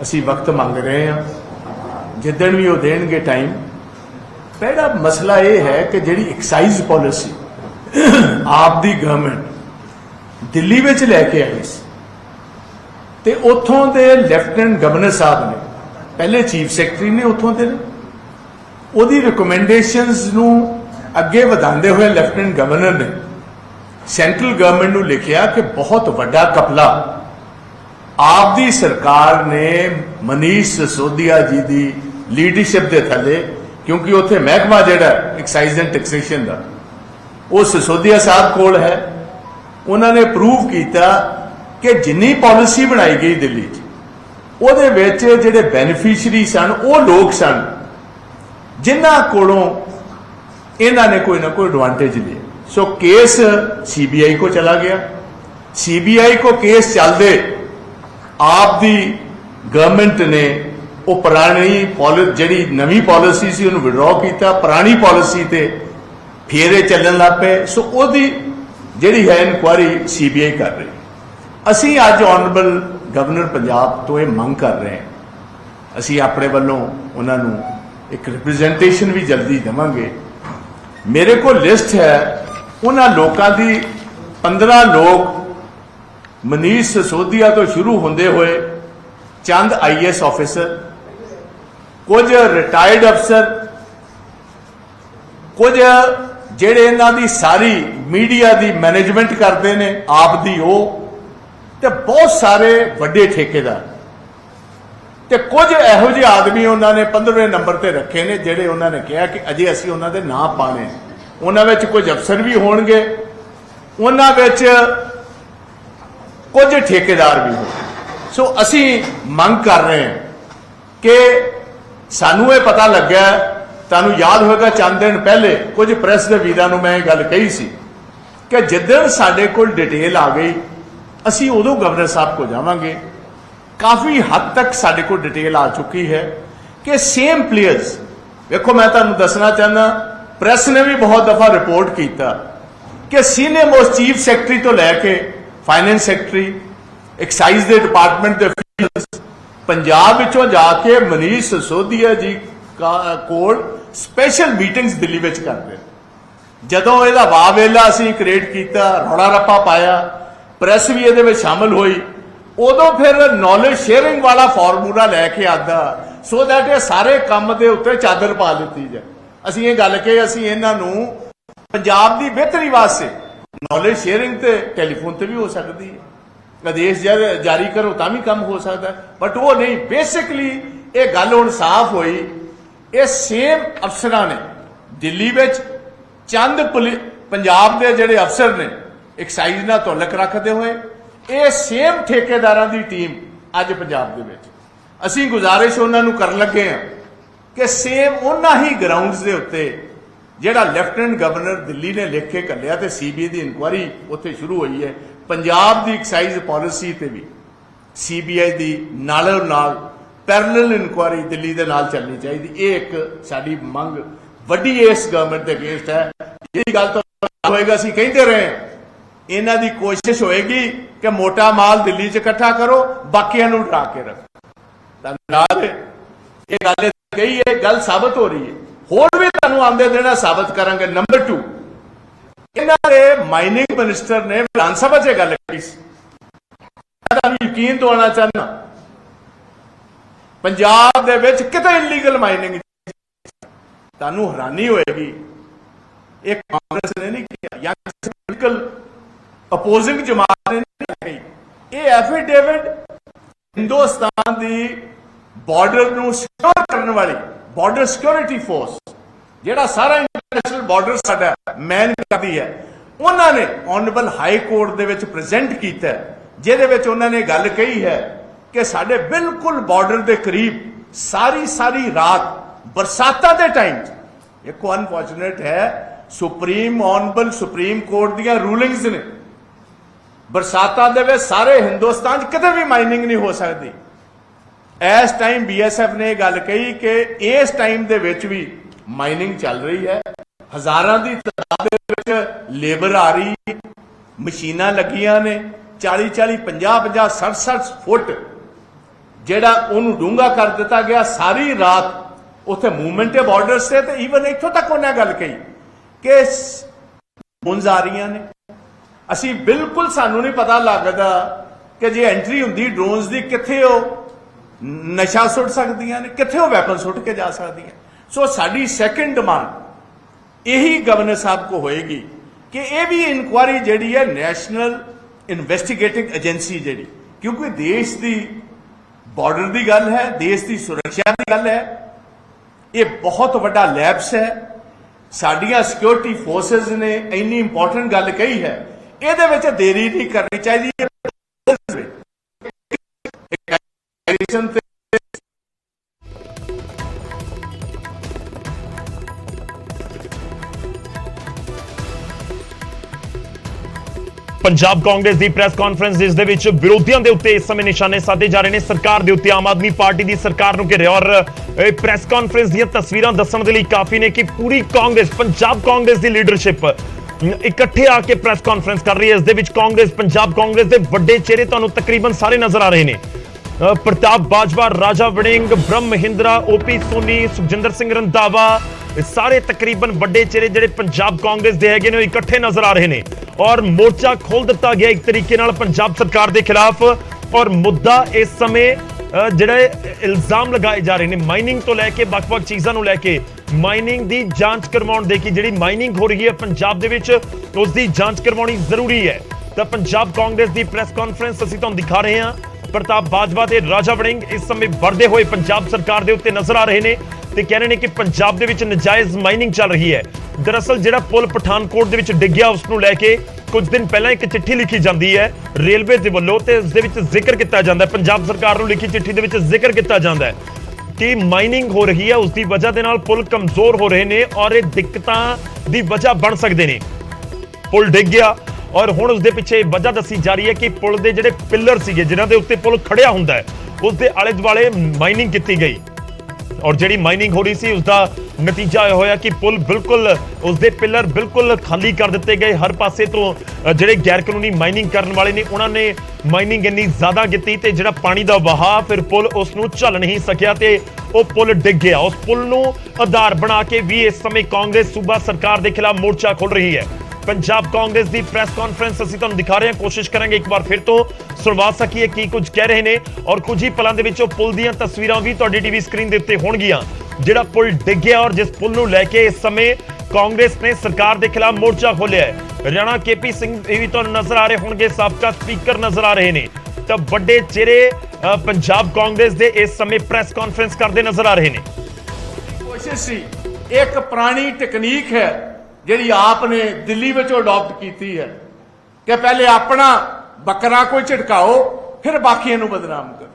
असी वक्त मंग रहे हैं, जिदन भी वो देंगे टाइम। पहला मसला ये है कि जी एक्साइज पॉलिसी आप दी गवर्नमेंट दिल्ली में लैके आई ते उतों के लैफ्टिनेंट गवर्नर साहब ने, पहले चीफ सैकटरी ने उतों के उहदी रिकमेंडेशनस नूं अगे वधांदे हुए लैफ्टिनेंट गवर्नर ने सेंट्रल गवर्नमेंट को लिखिया कि बहुत वड्डा कपला आप दी सरकार ने मनीष सिसोदिया जी की लीडरशिप के थले, क्योंकि उत्थे महकमा जिहड़ा एक्साइज एंड टैक्सेशन का वो सिसोदिया साहब कोल है, उन्होंने प्रूव किया कि जिन्नी पॉलिसी बनाई गई दिल्ली उहदे विच जिहड़े बेनीफिशरी सन वो लोग सन जिन्हां कोलों इन्हों ने कोई ना कोई एडवांटेज लिया। सो केस CBI को चला गया, CBI को केस चलते आप दी गवर्नमेंट ने वो पुरानी जी नवी पॉलिसी सी उन्होंने विड्रॉ किया, पुरानी पॉलिसी ते फेरे चलन लग पे। सो ओदी जिहड़ी है इंक्वायरी CBI कर रही। असी अज ऑनरेबल गवर्नर पंजाब तो ये मंग कर रहे हैं, असी अपने वालों उन्होंने एक रिप्रेजेंटेशन भी जल्दी देवांगे। मेरे को लिस्ट है उन्होंने लोगों की 15 लोग मनीष सिसोदिया तो शुरू होंदे हुए चंद IAS ऑफिसर, कुछ रिटायर्ड अफसर, कुछ जेड़े इन्हां दी सारी मीडिया की मैनेजमेंट करते हैं आप दी हो, ते बहुत सारे वड्डे ठेकेदार ते कुछ इहो जिहे आदमी उन्होंने 15वें नंबर ते रखे ने जिहड़े उन्होंने कहा कि अजे असीं उन्हां दे नाम पाने। उन्हां विच कुछ अफसर भी होणगे, उन्हां विच कुछ ठेकेदार भी होणगे। सो असीं मंग कर रहे हैं कि सानू ये पता लग्या, तुहानूं याद होएगा चंद दिन पहले कुछ प्रेस के वीरां नूं मैं ये गल कही सी कि जिद्दण साडे कोल डिटेल आ गई असीं उदों गवर्नर साहब को जावांगे। काफ़ी हद तक साढ़े को डिटेल आ चुकी है कि सेम प्लेयर्स, देखो मैं तुहानूं दसना चाहना, प्रेस ने भी बहुत दफा रिपोर्ट किया कि सीनियर मोस्ट चीफ सैकटरी तो लैके फाइनेंस सैकटरी, एक्साइज के डिपार्टमेंट के ऑफिसर्स पंजाब विचों जाके मनीष सिसोदिया जी कोल स्पैशल मीटिंग्स दिल्ली विच करते। जदों इहदा वाह वेला असीं क्रिएट किया, रौला रप्पा पाया, प्रेस भी ये शामिल हुई, ਉਦੋਂ ਫਿਰ ਨੌਲੇਜ ਸ਼ੇਅਰਿੰਗ ਵਾਲਾ ਫਾਰਮੂਲਾ ਲੈ ਕੇ ਆਂਦਾ ਸੋ ਦੈਟ ਇਹ ਸਾਰੇ ਕੰਮ ਦੇ ਉੱਤੇ ਚਾਦਰ ਪਾ ਦਿੱਤੀ ਜਾਏ। ਅਸੀਂ ਇਹ ਗੱਲ ਕਿ ਅਸੀਂ ਇਹਨਾਂ ਨੂੰ ਪੰਜਾਬ ਦੀ ਬਿਹਤਰੀ ਵਾਸਤੇ ਨੌਲੇਜ ਸ਼ੇਅਰਿੰਗ ਤੇ ਟੈਲੀਫੋਨ ਤੇ ਵੀ ਹੋ ਸਕਦੀ ਹੈ, ਆਦੇਸ਼ ਜਾਰੀ ਕਰੋ ਤਾਂ ਵੀ ਕੰਮ ਹੋ ਸਕਦਾ, ਬਟ ਉਹ ਨਹੀਂ। ਬੇਸਿਕਲੀ ਇਹ ਗੱਲ ਹੁਣ ਸਾਫ਼ ਹੋਈ, ਇਹ ਸੇਮ ਅਫਸਰਾਂ ਨੇ ਦਿੱਲੀ ਵਿੱਚ ਚੰਦ ਪੰਜਾਬ ਦੇ ਜਿਹੜੇ ਅਫਸਰ ਨੇ ਐਕਸਾਈਜ਼ ਨਾਲ ਤਾਲੁਕ ਰੱਖਦੇ ਹੋਏ, ਇਹ ਸੇਮ ਠੇਕੇਦਾਰਾਂ ਦੀ ਟੀਮ ਅੱਜ ਪੰਜਾਬ ਦੇ ਵਿੱਚ। ਅਸੀਂ ਗੁਜ਼ਾਰਿਸ਼ ਉਹਨਾਂ ਨੂੰ ਕਰਨ ਲੱਗੇ ਹਾਂ ਕਿ ਸੇਮ ਉਹਨਾਂ ਹੀ ਗਰਾਊਂਡਸ ਦੇ ਉੱਤੇ ਜਿਹੜਾ ਲੈਫਟੀਨੈਂਟ ਗਵਰਨਰ ਦਿੱਲੀ ਨੇ ਲਿਖ ਕੇ ਘੱਲਿਆ ਤੇ ਸੀਬੀਆਈ ਦੀ ਇਨਕੁਆਇਰੀ ਉੱਥੇ ਸ਼ੁਰੂ ਹੋਈ ਹੈ, ਪੰਜਾਬ ਦੀ ਐਕਸਾਈਜ਼ ਪਾਲਿਸੀ ਤੇ ਵੀ ਸੀਬੀਆਈ ਦੀ ਨਾਲੋਂ ਨਾਲ ਪੈਰਲਲ ਇਨਕੁਆਇਰੀ ਦਿੱਲੀ ਦੇ ਨਾਲ ਚੱਲਣੀ ਚਾਹੀਦੀ। ਇਹ ਇੱਕ ਸਾਡੀ ਮੰਗ ਵੱਡੀ ਇਸ ਗਵਰਨਮੈਂਟ ਦੇ ਅਗੇਂਸਟ ਹੈ। ਜਿਹੜੀ ਗੱਲ ਤਾਂ ਹੋਏਗਾ, ਅਸੀਂ ਕਹਿੰਦੇ ਰਹੇ ਹਾਂ, ਇਹਨਾਂ ਦੀ ਕੋਸ਼ਿਸ਼ ਹੋਏਗੀ ਕਿ ਮੋਟਾ ਮਾਲ ਦਿੱਲੀ 'ਚ ਇਕੱਠਾ ਕਰੋ, ਬਾਕੀਆਂ ਨੂੰ ਡਰਾ ਕੇ ਰੱਖੋ। ਧੰਨਵਾਦ। ਇਹ ਗੱਲ ਕਹੀ ਹੈ, ਗੱਲ ਸਾਬਤ ਹੋ ਰਹੀ ਹੈ। ਹੋਰ ਵੀ ਤੁਹਾਨੂੰ ਆਉਂਦੇ ਦਿਨਾਂ ਸਾਬਤ ਕਰਾਂਗੇ। ਨੰਬਰ 2, ਇਹਨਾਂ ਦੇ ਮਾਈਨਿੰਗ ਮਿਨਿਸਟਰ ਨੇ ਵਿਧਾਨ ਸਭਾ 'ਚ ਗੱਲ ਕਹੀ ਸੀ। ਮੈਂ ਤੁਹਾਨੂੰ ਯਕੀਨ ਦਿਵਾਉਣਾ ਚਾਹੁੰਦਾ, ਪੰਜਾਬ ਦੇ ਵਿੱਚ ਕਿਤੇ ਇਲੀਗਲ ਮਾਈਨਿੰਗ, ਤੁਹਾਨੂੰ ਹੈਰਾਨੀ ਹੋਏਗੀ, ਇਹ ਕਾਂਗਰਸ ਨੇ ਨਹੀਂ ਕੀਤਾ ਜਾਂ ਕਿਸੇ ਪੋਲੀਟੀਕਲ ਅਪੋਜ਼ਿੰਗ ਜਮਾਤ ਨੇ ਨਹੀਂ ਕਹੀ। ਇਹ ਐਫੀਡੇਵਿਟ ਹਿੰਦੁਸਤਾਨ ਦੀ ਬਾਰਡਰ ਨੂੰ ਸਿਕਿਉਰ ਕਰਨ ਵਾਲੀ ਬਾਰਡਰ ਸਿਕਿਉਰਿਟੀ ਫੋਰਸ, ਜਿਹੜਾ ਸਾਰਾ ਇੰਟਰਨੈਸ਼ਨਲ ਬਾਰਡਰ ਸਾਡਾ ਮੈਨ ਕਰਦੀ ਹੈ, ਉਹਨਾਂ ਨੇ ਆਨਰੇਬਲ ਹਾਈ ਕੋਰਟ ਦੇ ਵਿੱਚ ਪ੍ਰੈਜ਼ੈਂਟ ਕੀਤਾ, ਜਿਹਦੇ ਵਿੱਚ ਉਹਨਾਂ ਨੇ ਗੱਲ ਕਹੀ ਹੈ ਕਿ ਸਾਡੇ ਬਿਲਕੁਲ ਬਾਰਡਰ ਦੇ ਕਰੀਬ ਸਾਰੀ ਰਾਤ ਬਰਸਾਤਾਂ ਦੇ ਟਾਈਮ 'ਚ, ਇੱਕ ਅਨਫੋਰਚੂਨੇਟ ਹੈ, ਆਨਰੇਬਲ ਸੁਪਰੀਮ ਕੋਰਟ ਦੀਆਂ ਰੂਲਿੰਗਸ ਨੇ, ਬਰਸਾਤਾਂ ਦੇ ਵਿੱਚ ਸਾਰੇ ਹਿੰਦੁਸਤਾਨ 'ਚ ਕਿਤੇ ਵੀ ਮਾਈਨਿੰਗ ਨਹੀਂ ਹੋ ਸਕਦੀ। ਇਸ ਟਾਈਮ ਬੀਐਸਐਫ ਨੇ ਇਹ ਗੱਲ ਕਹੀ ਕਿ ਇਸ ਟਾਈਮ ਦੇ ਵਿੱਚ ਵੀ ਮਾਈਨਿੰਗ ਚੱਲ ਰਹੀ ਹੈ, ਹਜ਼ਾਰਾਂ ਦੀ ਤਾਦਾਦ ਦੇ ਵਿੱਚ ਲੇਬਰ ਆ ਰਹੀ, ਮਸ਼ੀਨਾਂ ਲੱਗੀਆਂ ਨੇ, 40-40, 50-50, 60-60 ਫੁੱਟ ਜਿਹੜਾ ਉਹਨੂੰ ਡੂੰਘਾ ਕਰ ਦਿੱਤਾ ਗਿਆ। ਸਾਰੀ ਰਾਤ ਉੱਥੇ ਮੂਵਮੈਂਟ ਹੈ ਬਾਰਡਰ ਤੇ, ਤੇ ਈਵਨ ਇੱਥੋਂ ਤੱਕ ਉਹਨੇ ਗੱਲ ਕਹੀ ਕਿ ਡਰੋਨਸ ਆ ਰਹੀਆਂ ਨੇ। ਅਸੀਂ ਬਿਲਕੁਲ, ਸਾਨੂੰ ਨਹੀਂ ਪਤਾ ਲੱਗਦਾ ਕਿ ਜੇ ਐਂਟਰੀ ਹੁੰਦੀ ਡਰੋਨਸ ਦੀ, ਕਿੱਥੇ ਉਹ ਨਸ਼ਾ ਸੁੱਟ ਸਕਦੀਆਂ ਨੇ, ਕਿੱਥੇ ਉਹ ਵੈਪਨ ਸੁੱਟ ਕੇ ਜਾ ਸਕਦੀਆਂ। ਸੋ ਸਾਡੀ ਸੈਕੰਡ ਡਿਮਾਂਡ ਇਹੀ ਗਵਰਨਰ ਸਾਹਿਬ ਕੋ ਹੋਏਗੀ ਕਿ ਇਹ ਵੀ ਇਨਕੁਆਇਰੀ ਜਿਹੜੀ ਹੈ ਨੈਸ਼ਨਲ ਇਨਵੈਸਟੀਗੇਟਿੰਗ ਏਜੰਸੀ ਜਿਹੜੀ, ਕਿਉਂਕਿ ਦੇਸ਼ ਦੀ ਬਾਰਡਰ ਦੀ ਗੱਲ ਹੈ, ਦੇਸ਼ ਦੀ ਸੁਰੱਖਿਆ ਦੀ ਗੱਲ ਹੈ, ਇਹ ਬਹੁਤ ਵੱਡਾ ਲੈਪਸ ਹੈ। ਸਾਡੀਆਂ ਸਿਕਿਉਰਿਟੀ ਫੋਰਸਸ ਨੇ ਇੰਨੀ ਇੰਪੋਰਟੈਂਟ ਗੱਲ ਕਹੀ ਹੈ, ਇਹਦੇ ਵਿੱਚ ਦੇਰੀ ਨਹੀਂ ਕਰਨੀ ਚਾਹੀਦੀ। ਪੰਜਾਬ ਕਾਂਗਰਸ ਦੀ ਪ੍ਰੈਸ ਕਾਨਫਰੰਸ, ਜਿਸ ਦੇ ਵਿੱਚ ਵਿਰੋਧੀਆਂ ਦੇ ਉੱਤੇ ਇਸ ਸਮੇਂ ਨਿਸ਼ਾਨੇ ਸਾਧੇ ਜਾ ਰਹੇ ਨੇ, ਸਰਕਾਰ ਦੇ ਉੱਤੇ, ਆਮ ਆਦਮੀ ਪਾਰਟੀ ਦੀ ਸਰਕਾਰ ਨੂੰ ਘੇਰਿਆ। ਔਰ ਇਹ ਪ੍ਰੈਸ ਕਾਨਫਰੰਸ ਦੀਆਂ ਤਸਵੀਰਾਂ ਦੱਸਣ ਦੇ ਲਈ ਕਾਫੀ ਨੇ ਕਿ ਪੂਰੀ ਕਾਂਗਰਸ, ਪੰਜਾਬ ਕਾਂਗਰਸ ਦੀ ਲੀਡਰਸ਼ਿਪ ਇਕੱਠੇ ਆ ਕੇ ਪ੍ਰੈਸ ਕਾਨਫਰੰਸ ਕਰ ਰਹੀ ਹੈ। ਇਸ ਦੇ ਵਿੱਚ ਕਾਂਗਰਸ, ਪੰਜਾਬ ਕਾਂਗਰਸ ਦੇ ਵੱਡੇ ਚਿਹਰੇ ਤੁਹਾਨੂੰ ਤਕਰੀਬਨ ਸਾਰੇ ਨਜ਼ਰ ਆ ਰਹੇ ਨੇ। ਪ੍ਰਤਾਪ ਬਾਜਵਾ, ਰਾਜਾ ਵੜਿੰਗ, ਬ੍ਰਹਮ ਮਹਿੰਦਰਾ, ਓਪੀ ਸੋਨੀ, ਸੁਖਜਿੰਦਰ ਸਿੰਘ ਰੰਧਾਵਾ, ਸਾਰੇ ਤਕਰੀਬਨ ਵੱਡੇ ਚਿਹਰੇ ਜਿਹੜੇ ਪੰਜਾਬ ਕਾਂਗਰਸ ਦੇ ਹੈਗੇ ਨੇ, ਉਹ ਇਕੱਠੇ ਨਜ਼ਰ ਆ ਰਹੇ ਨੇ। ਔਰ ਮੋਰਚਾ ਖੋਲ ਦਿੱਤਾ ਗਿਆ ਇੱਕ ਤਰੀਕੇ ਨਾਲ ਪੰਜਾਬ ਸਰਕਾਰ ਦੇ ਖਿਲਾਫ। ਔਰ ਮੁੱਦਾ ਇਸ ਸਮੇਂ ਜਿਹੜੇ ਇਲਜ਼ਾਮ ਲਗਾਏ ਜਾ ਰਹੇ ਨੇ ਮਾਈਨਿੰਗ ਤੋਂ ਲੈ ਕੇ ਵੱਖ-ਵੱਖ ਚੀਜ਼ਾਂ ਨੂੰ ਲੈ ਕੇ, ਮਾਈਨਿੰਗ ਦੀ ਜਾਂਚ ਕਰਵਾਉਣ ਦੇ ਕਿ ਜਿਹੜੀ ਮਾਈਨਿੰਗ ਹੋ ਰਹੀ ਹੈ ਪੰਜਾਬ ਦੇ ਵਿੱਚ, ਉਸ ਦੀ ਜਾਂਚ ਕਰਵਾਉਣੀ ਜ਼ਰੂਰੀ ਹੈ। ਤਾਂ ਪੰਜਾਬ ਕਾਂਗਰਸ ਦੀ ਪ੍ਰੈਸ ਕਾਨਫਰੰਸ ਅਸੀਂ ਤੁਹਾਨੂੰ ਦਿਖਾ ਰਹੇ ਹਾਂ। ਪ੍ਰਤਾਪ ਬਾਜਵਾ ਤੇ ਰਾਜਾ ਵੜਿੰਗ ਇਸ ਸਮੇਂ ਵਰਦੇ ਹੋਏ ਪੰਜਾਬ ਸਰਕਾਰ ਦੇ ਉੱਤੇ ਨਜ਼ਰ ਆ ਰਹੇ ਨੇ ਤੇ ਕਹਿ ਰਹੇ ਨੇ ਕਿ ਪੰਜਾਬ ਦੇ ਵਿੱਚ ਨਜਾਇਜ਼ ਮਾਈਨਿੰਗ ਚੱਲ ਰਹੀ ਹੈ। ਦਰਅਸਲ ਜਿਹੜਾ ਪੁਲ ਪਠਾਨਕੋਟ ਦੇ ਵਿੱਚ ਡਿੱਗਿਆ, ਉਸ ਨੂੰ ਲੈ ਕੇ ਕੁਝ ਦਿਨ ਪਹਿਲਾਂ ਇੱਕ ਚਿੱਠੀ ਲਿਖੀ ਜਾਂਦੀ ਹੈ ਰੇਲਵੇ ਦੇ ਵੱਲੋਂ, ਤੇ ਉਸ ਦੇ ਵਿੱਚ ਜ਼ਿਕਰ ਕੀਤਾ ਜਾਂਦਾ ਹੈ, ਪੰਜਾਬ ਸਰਕਾਰ ਨੂੰ ਲਿਖੀ ਚਿੱਠੀ ਦੇ ਵਿੱਚ ਜ਼ਿਕਰ ਕੀਤਾ ਜਾਂਦਾ ਹੈ ਕਿ ਮਾਈਨਿੰਗ ਹੋ ਰਹੀ ਹੈ, ਉਸ ਦੀ ਵਜ੍ਹਾ ਦੇ ਨਾਲ ਪੁਲ ਕਮਜ਼ੋਰ ਹੋ ਰਹੇ ਨੇ ਔਰ ਇਹ ਦਿੱਕਤਾਂ ਦੀ ਵਜ੍ਹਾ ਬਣ ਸਕਦੇ ਨੇ। ਪੁਲ ਡਿੱਗ ਗਿਆ ਔਰ ਹੁਣ ਉਸ ਦੇ ਪਿੱਛੇ ਵਜ੍ਹਾ ਦੱਸੀ ਜਾ ਰਹੀ ਹੈ ਕਿ ਪੁਲ ਦੇ ਜਿਹੜੇ ਪਿੱਲਰ ਸੀਗੇ ਜਿਨ੍ਹਾਂ ਦੇ ਉੱਤੇ ਪੁਲ ਖੜਿਆ ਹੁੰਦਾ ਹੈ, ਉਸ ਦੇ ਆਲੇ ਦੁਆਲੇ ਮਾਈਨਿੰਗ ਕੀਤੀ ਗਈ ਔਰ ਜਿਹੜੀ ਮਾਈਨਿੰਗ ਹੋ ਰਹੀ ਸੀ ਉਸ ਦਾ ਨਤੀਜਾ ਇਹ ਹੋਇਆ ਕਿ ਪੁਲ ਬਿਲਕੁਲ, ਉਸ ਦੇ ਪਿੱਲਰ ਬਿਲਕੁਲ ਖਾਲੀ ਕਰ ਦਿੱਤੇ ਗਏ। ਹਰ ਪਾਸੇ ਤੋਂ ਜਿਹੜੇ ਗੈਰ ਕਾਨੂੰਨੀ ਮਾਈਨਿੰਗ ਕਰਨ ਵਾਲੇ ਨੇ ਉਹਨਾਂ ਨੇ ਮਾਈਨਿੰਗ ਇੰਨੀ ਜ਼ਿਆਦਾ ਕੀਤੀ ਤੇ ਜਿਹੜਾ ਪਾਣੀ ਦਾ ਵਹਾਅ, ਫਿਰ ਪੁਲ ਉਸ ਨੂੰ ਝੱਲ ਨਹੀਂ ਸਕਿਆ ਤੇ ਉਹ ਪੁਲ ਡਿੱਗ ਗਿਆ। ਉਸ ਪੁਲ ਨੂੰ ਆਧਾਰ ਬਣਾ ਕੇ ਵੀ ਇਸ ਸਮੇਂ ਕਾਂਗਰਸ ਸੂਬਾ ਸਰਕਾਰ ਦੇ ਖਿਲਾਫ ਮੋਰਚਾ ਖੋਲ ਰਹੀ ਹੈ। पंजाब कांग्रेस की प्रेस कॉन्फ्रेंस ਅਸੀਂ ਤੁਹਾਨੂੰ ਦਿਖਾ ਰਹੇ ਹਾਂ ਕੋਸ਼ਿਸ਼ ਕਰਾਂਗੇ ਇੱਕ ਵਾਰ ਫਿਰ ਤੋਂ ਸੁਣਵਾ ਸਕੀਏ ਕੀ ਕੁਝ ਕਹਿ ਰਹੇ ਨੇ ਔਰ ਕੁਝ ਹੀ ਪਲਾਂ ਦੇ ਵਿੱਚ ਉਹ ਪੁਲ ਦੀਆਂ ਤਸਵੀਰਾਂ ਵੀ ਤੁਹਾਡੀ ਟੀਵੀ ਸਕਰੀਨ ਦੇ ਉੱਤੇ ਹੋਣਗੀਆਂ ਜਿਹੜਾ ਪੁਲ ਡਿੱਗਿਆ ਔਰ ਜਿਸ ਪੁਲ ਨੂੰ ਲੈ ਕੇ ਇਸ ਸਮੇਂ ਕਾਂਗਰਸ ਨੇ ਸਰਕਾਰ ਦੇ ਖਿਲਾਫ ਮੋਰਚਾ ਖੋਲ੍ਹਿਆ ਹੈ ਹਰਿਆਣਾ ਕੇਪੀ ਸਿੰਘ ਵੀ ਤੁਹਾਨੂੰ ਨਜ਼ਰ ਆ ਰਹੇ ਹੋਣਗੇ ਸਾਬਕਾ ਸਪੀਕਰ ਨਜ਼ਰ ਆ ਰਹੇ ਨੇ ਤਾਂ ਵੱਡੇ ਚਿਹਰੇ ਪੰਜਾਬ ਕਾਂਗਰਸ ਦੇ ਇਸ ਸਮੇਂ ਪ੍ਰੈਸ ਕਾਨਫਰੰਸ ਕਰਦੇ ਨਜ਼ਰ ਆ ਰਹੇ ਨੇ ਕੋਸ਼ਿਸ਼ ਸੀ ਇੱਕ ਪੁਰਾਣੀ ਟੈਕਨੀਕ ਹੈ ਜਿਹੜੀ ਆਪ ਨੇ ਦਿੱਲੀ ਵਿੱਚ ਅਡਾਪਟ ਕੀਤੀ ਹੈ ਕਿ ਪਹਿਲੇ ਆਪਣਾ ਬੱਕਰਾ ਕੋਈ ਝਟਕਾਓ ਫਿਰ ਬਾਕੀਆਂ ਨੂੰ ਬਦਨਾਮ ਕਰੋ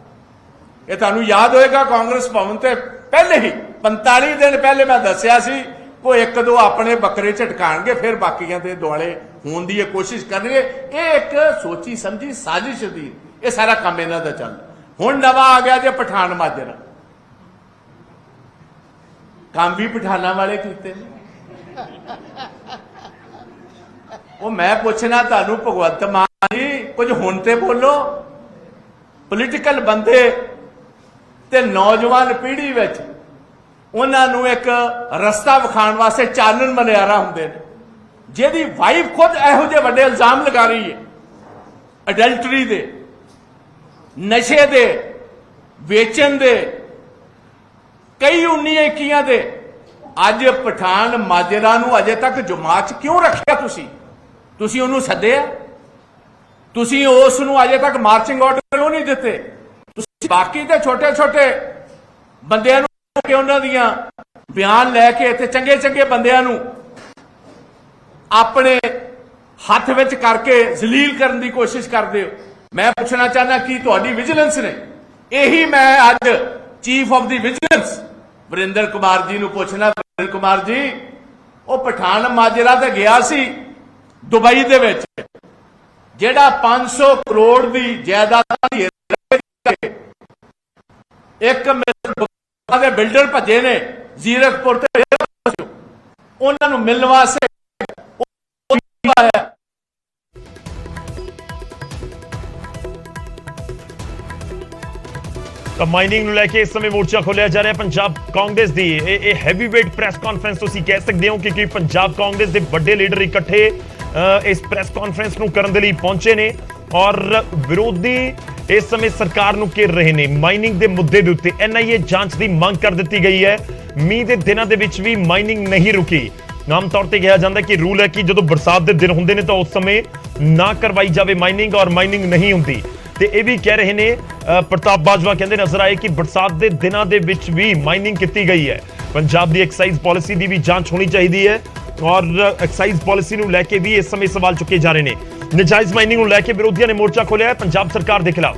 ਇਹ ਤੁਹਾਨੂੰ ਯਾਦ ਹੋਏਗਾ ਕਾਂਗਰਸ ਭਵਨ ਤੇ ਪਹਿਲੇ ਹੀ 45 ਦਿਨ ਪਹਿਲੇ ਮੈਂ ਦੱਸਿਆ ਸੀ ਕੋਈ ਇੱਕ ਦੋ ਆਪਣੇ ਬੱਕਰੇ ਝਟਕਾਣਗੇ ਫਿਰ ਬਾਕੀਆਂ ਦੇ ਦੁਆਲੇ ਹੋਣ ਦੀ ਇਹ ਕੋਸ਼ਿਸ਼ ਕਰਨਗੇ ਇਹ ਇੱਕ ਸੋਚੀ ਸਮਝੀ ਸਾਜ਼ਿਸ਼ ਦੀ ਇਹ ਸਾਰਾ ਕੰਮ ਇਹਨਾਂ ਦਾ ਚੱਲ ਹੁਣ ਨਵਾਂ ਆ ਗਿਆ ਜੇ ਪਠਾਨ ਮਾਜਰਾ ਕੰਮ ਵੀ ਪਠਾਨਾਂ ਵਾਲੇ ਕੀਤੇ ਨੇ ਉਹ ਮੈਂ ਪੁੱਛਣਾ ਤੁਹਾਨੂੰ ਭਗਵੰਤ ਮਾਨ ਜੀ ਕੁਝ ਹੁਣ ਤੇ ਬੋਲੋ ਪੋਲੀਟੀਕਲ ਬੰਦੇ ਤੇ ਨੌਜਵਾਨ ਪੀੜ੍ਹੀ ਵਿੱਚ ਉਹਨਾਂ ਨੂੰ ਇੱਕ ਰਸਤਾ ਵਿਖਾਉਣ ਵਾਸਤੇ ਚਾਨਣ ਮਨਿਆਰਾ ਹੁੰਦੇ ਨੇ ਜਿਹਦੀ ਵਾਈਫ ਖੁਦ ਇਹੋ ਜਿਹੇ ਵੱਡੇ ਇਲਜ਼ਾਮ ਲਗਾ ਰਹੀ ਹੈ ਅਡਲਟਰੀ ਦੇ ਨਸ਼ੇ ਦੇ ਵੇਚਣ ਦੇ ਕਈ 19-21 ਦੇ ਅੱਜ ਪਠਾਨ ਮਾਜਰਾ ਨੂੰ ਅਜੇ ਤੱਕ ਜਮਾਤ ਕਿਉਂ ਰੱਖਿਆ ਤੁਸੀਂ ਉਹਨੂੰ ਸੱਦਿਆ ਤੁਸੀਂ ਉਸ ਨੂੰ ਅਜੇ ਤੱਕ ਮਾਰਚਿੰਗ ਆਰਡਰ ਕਿਉਂ ਨਹੀਂ ਦਿੱਤੇ ਤੁਸੀਂ ਬਾਕੀ ਤੇ ਛੋਟੇ-ਛੋਟੇ ਬੰਦਿਆਂ ਨੂੰ ਕਿ ਉਹਨਾਂ ਦੀਆਂ ਬਿਆਨ ਲੈ ਕੇ ਇੱਥੇ ਚੰਗੇ ਬੰਦਿਆਂ ਨੂੰ ਆਪਣੇ ਹੱਥ ਵਿੱਚ ਕਰਕੇ ਜ਼ਲੀਲ ਕਰਨ ਦੀ ਕੋਸ਼ਿਸ਼ ਕਰਦੇ ਹੋ ਮੈਂ ਪੁੱਛਣਾ ਚਾਹੁੰਦਾ ਕੀ ਤੁਹਾਡੀ ਵਿਜੀਲੈਂਸ ਨੇ ਇਹੀ ਮੈਂ ਅੱਜ chief of the vigilance Varinder Kumar ji ਨੂੰ ਪੁੱਛਣਾ ਵਰਿੰਦਰ ਕੁਮਾਰ ਜੀ ਉਹ ਪਠਾਨ ਮਾਜਰਾ ਤੇ ਗਿਆ ਸੀ ਦੁਬਈ ਦੇ ਵਿੱਚ ਜਿਹੜਾ 500 ਕਰੋੜ ਦੀ ਜਾਇਦਾਦ ਦੀ ਇੱਕ ਦੇ ਬਿਲਡਰ ਭੱਜੇ ਨੇ ਜ਼ੀਰਕਪੁਰ ਤੇ ਉਹਨਾਂ ਨੂੰ ਮਿਲਣ ਵਾਸਤੇ ਤਾਂ ਮਾਈਨਿੰਗ ਨੂੰ ਲੈ ਕੇ ਇਸ ਸਮੇਂ ਮੋਰਚਾ ਖੋਲਿਆ ਜਾ ਰਿਹਾ ਪੰਜਾਬ ਕਾਂਗਰਸ ਦੀ ਇਹ ਹੈਵੀ ਵੇਟ ਪ੍ਰੈਸ ਕਾਨਫਰੰਸ ਤੁਸੀਂ ਕਹਿ ਸਕਦੇ ਹੋ ਕਿਉਂਕਿ ਪੰਜਾਬ ਕਾਂਗਰਸ ਦੇ ਵੱਡੇ ਲੀਡਰ ਇਕੱਠੇ ਇਸ ਪ੍ਰੈਸ ਕਾਨਫਰੰਸ ਨੂੰ ਕਰਨ ਦੇ ਲਈ ਪਹੁੰਚੇ ਨੇ ਔਰ ਵਿਰੋਧੀ ਇਸ ਸਮੇਂ ਸਰਕਾਰ ਨੂੰ ਘੇਰ ਰਹੇ ਨੇ ਮਾਈਨਿੰਗ ਦੇ ਮੁੱਦੇ ਦੇ ਉੱਤੇ NIA ਜਾਂਚ ਦੀ ਮੰਗ ਕਰ ਦਿੱਤੀ ਗਈ ਹੈ ਮੀਂਹ ਦੇ ਦਿਨਾਂ ਦੇ ਵਿੱਚ ਵੀ ਮਾਈਨਿੰਗ ਨਹੀਂ ਰੁਕੀ ਆਮ ਤੌਰ ਤੇ ਕਿਹਾ ਜਾਂਦਾ ਕਿ ਰੂਲ ਹੈ ਕਿ ਜਦੋਂ ਬਰਸਾਤ ਦੇ ਦਿਨ ਹੁੰਦੇ ਨੇ ਤਾਂ ਉਸ ਸਮੇਂ ਨਾ ਕਰਵਾਈ ਜਾਵੇ ਮਾਈਨਿੰਗ ਔਰ ਮਾਈਨਿੰਗ ਨਹੀਂ ਹੁੰਦੀ ਤੇ ਇਹ ਵੀ ਕਹਿ ਰਹੇ ਨੇ ਪ੍ਰਤਾਪ ਬਾਜਵਾ ਕਹਿੰਦੇ ਨਜ਼ਰ ਆਏ ਕਿ ਬਰਸਾਤ ਦੇ ਦਿਨਾਂ ਦੇ ਵਿੱਚ ਵੀ ਮਾਈਨਿੰਗ ਕੀਤੀ ਗਈ ਹੈ ਪੰਜਾਬ ਦੀ ਐਕਸਾਈਜ਼ ਪਾਲਿਸੀ ਦੀ ਵੀ ਜਾਂਚ ਹੋਣੀ ਚਾਹੀਦੀ ਹੈ ਔਰ ਐਕਸਾਈਜ਼ ਪਾਲਿਸੀ ਨੂੰ ਲੈ ਕੇ ਵੀ ਇਸ ਸਮੇਂ ਸਵਾਲ ਚੁੱਕੇ ਜਾ ਰਹੇ ਨੇ ਨਜਾਇਜ਼ ਮਾਈਨਿੰਗ ਨੂੰ ਲੈ ਕੇ ਵਿਰੋਧੀਆਂ ਨੇ ਮੋਰਚਾ ਖੋਲ੍ਹਿਆ ਹੈ ਪੰਜਾਬ ਸਰਕਾਰ ਦੇ ਖਿਲਾਫ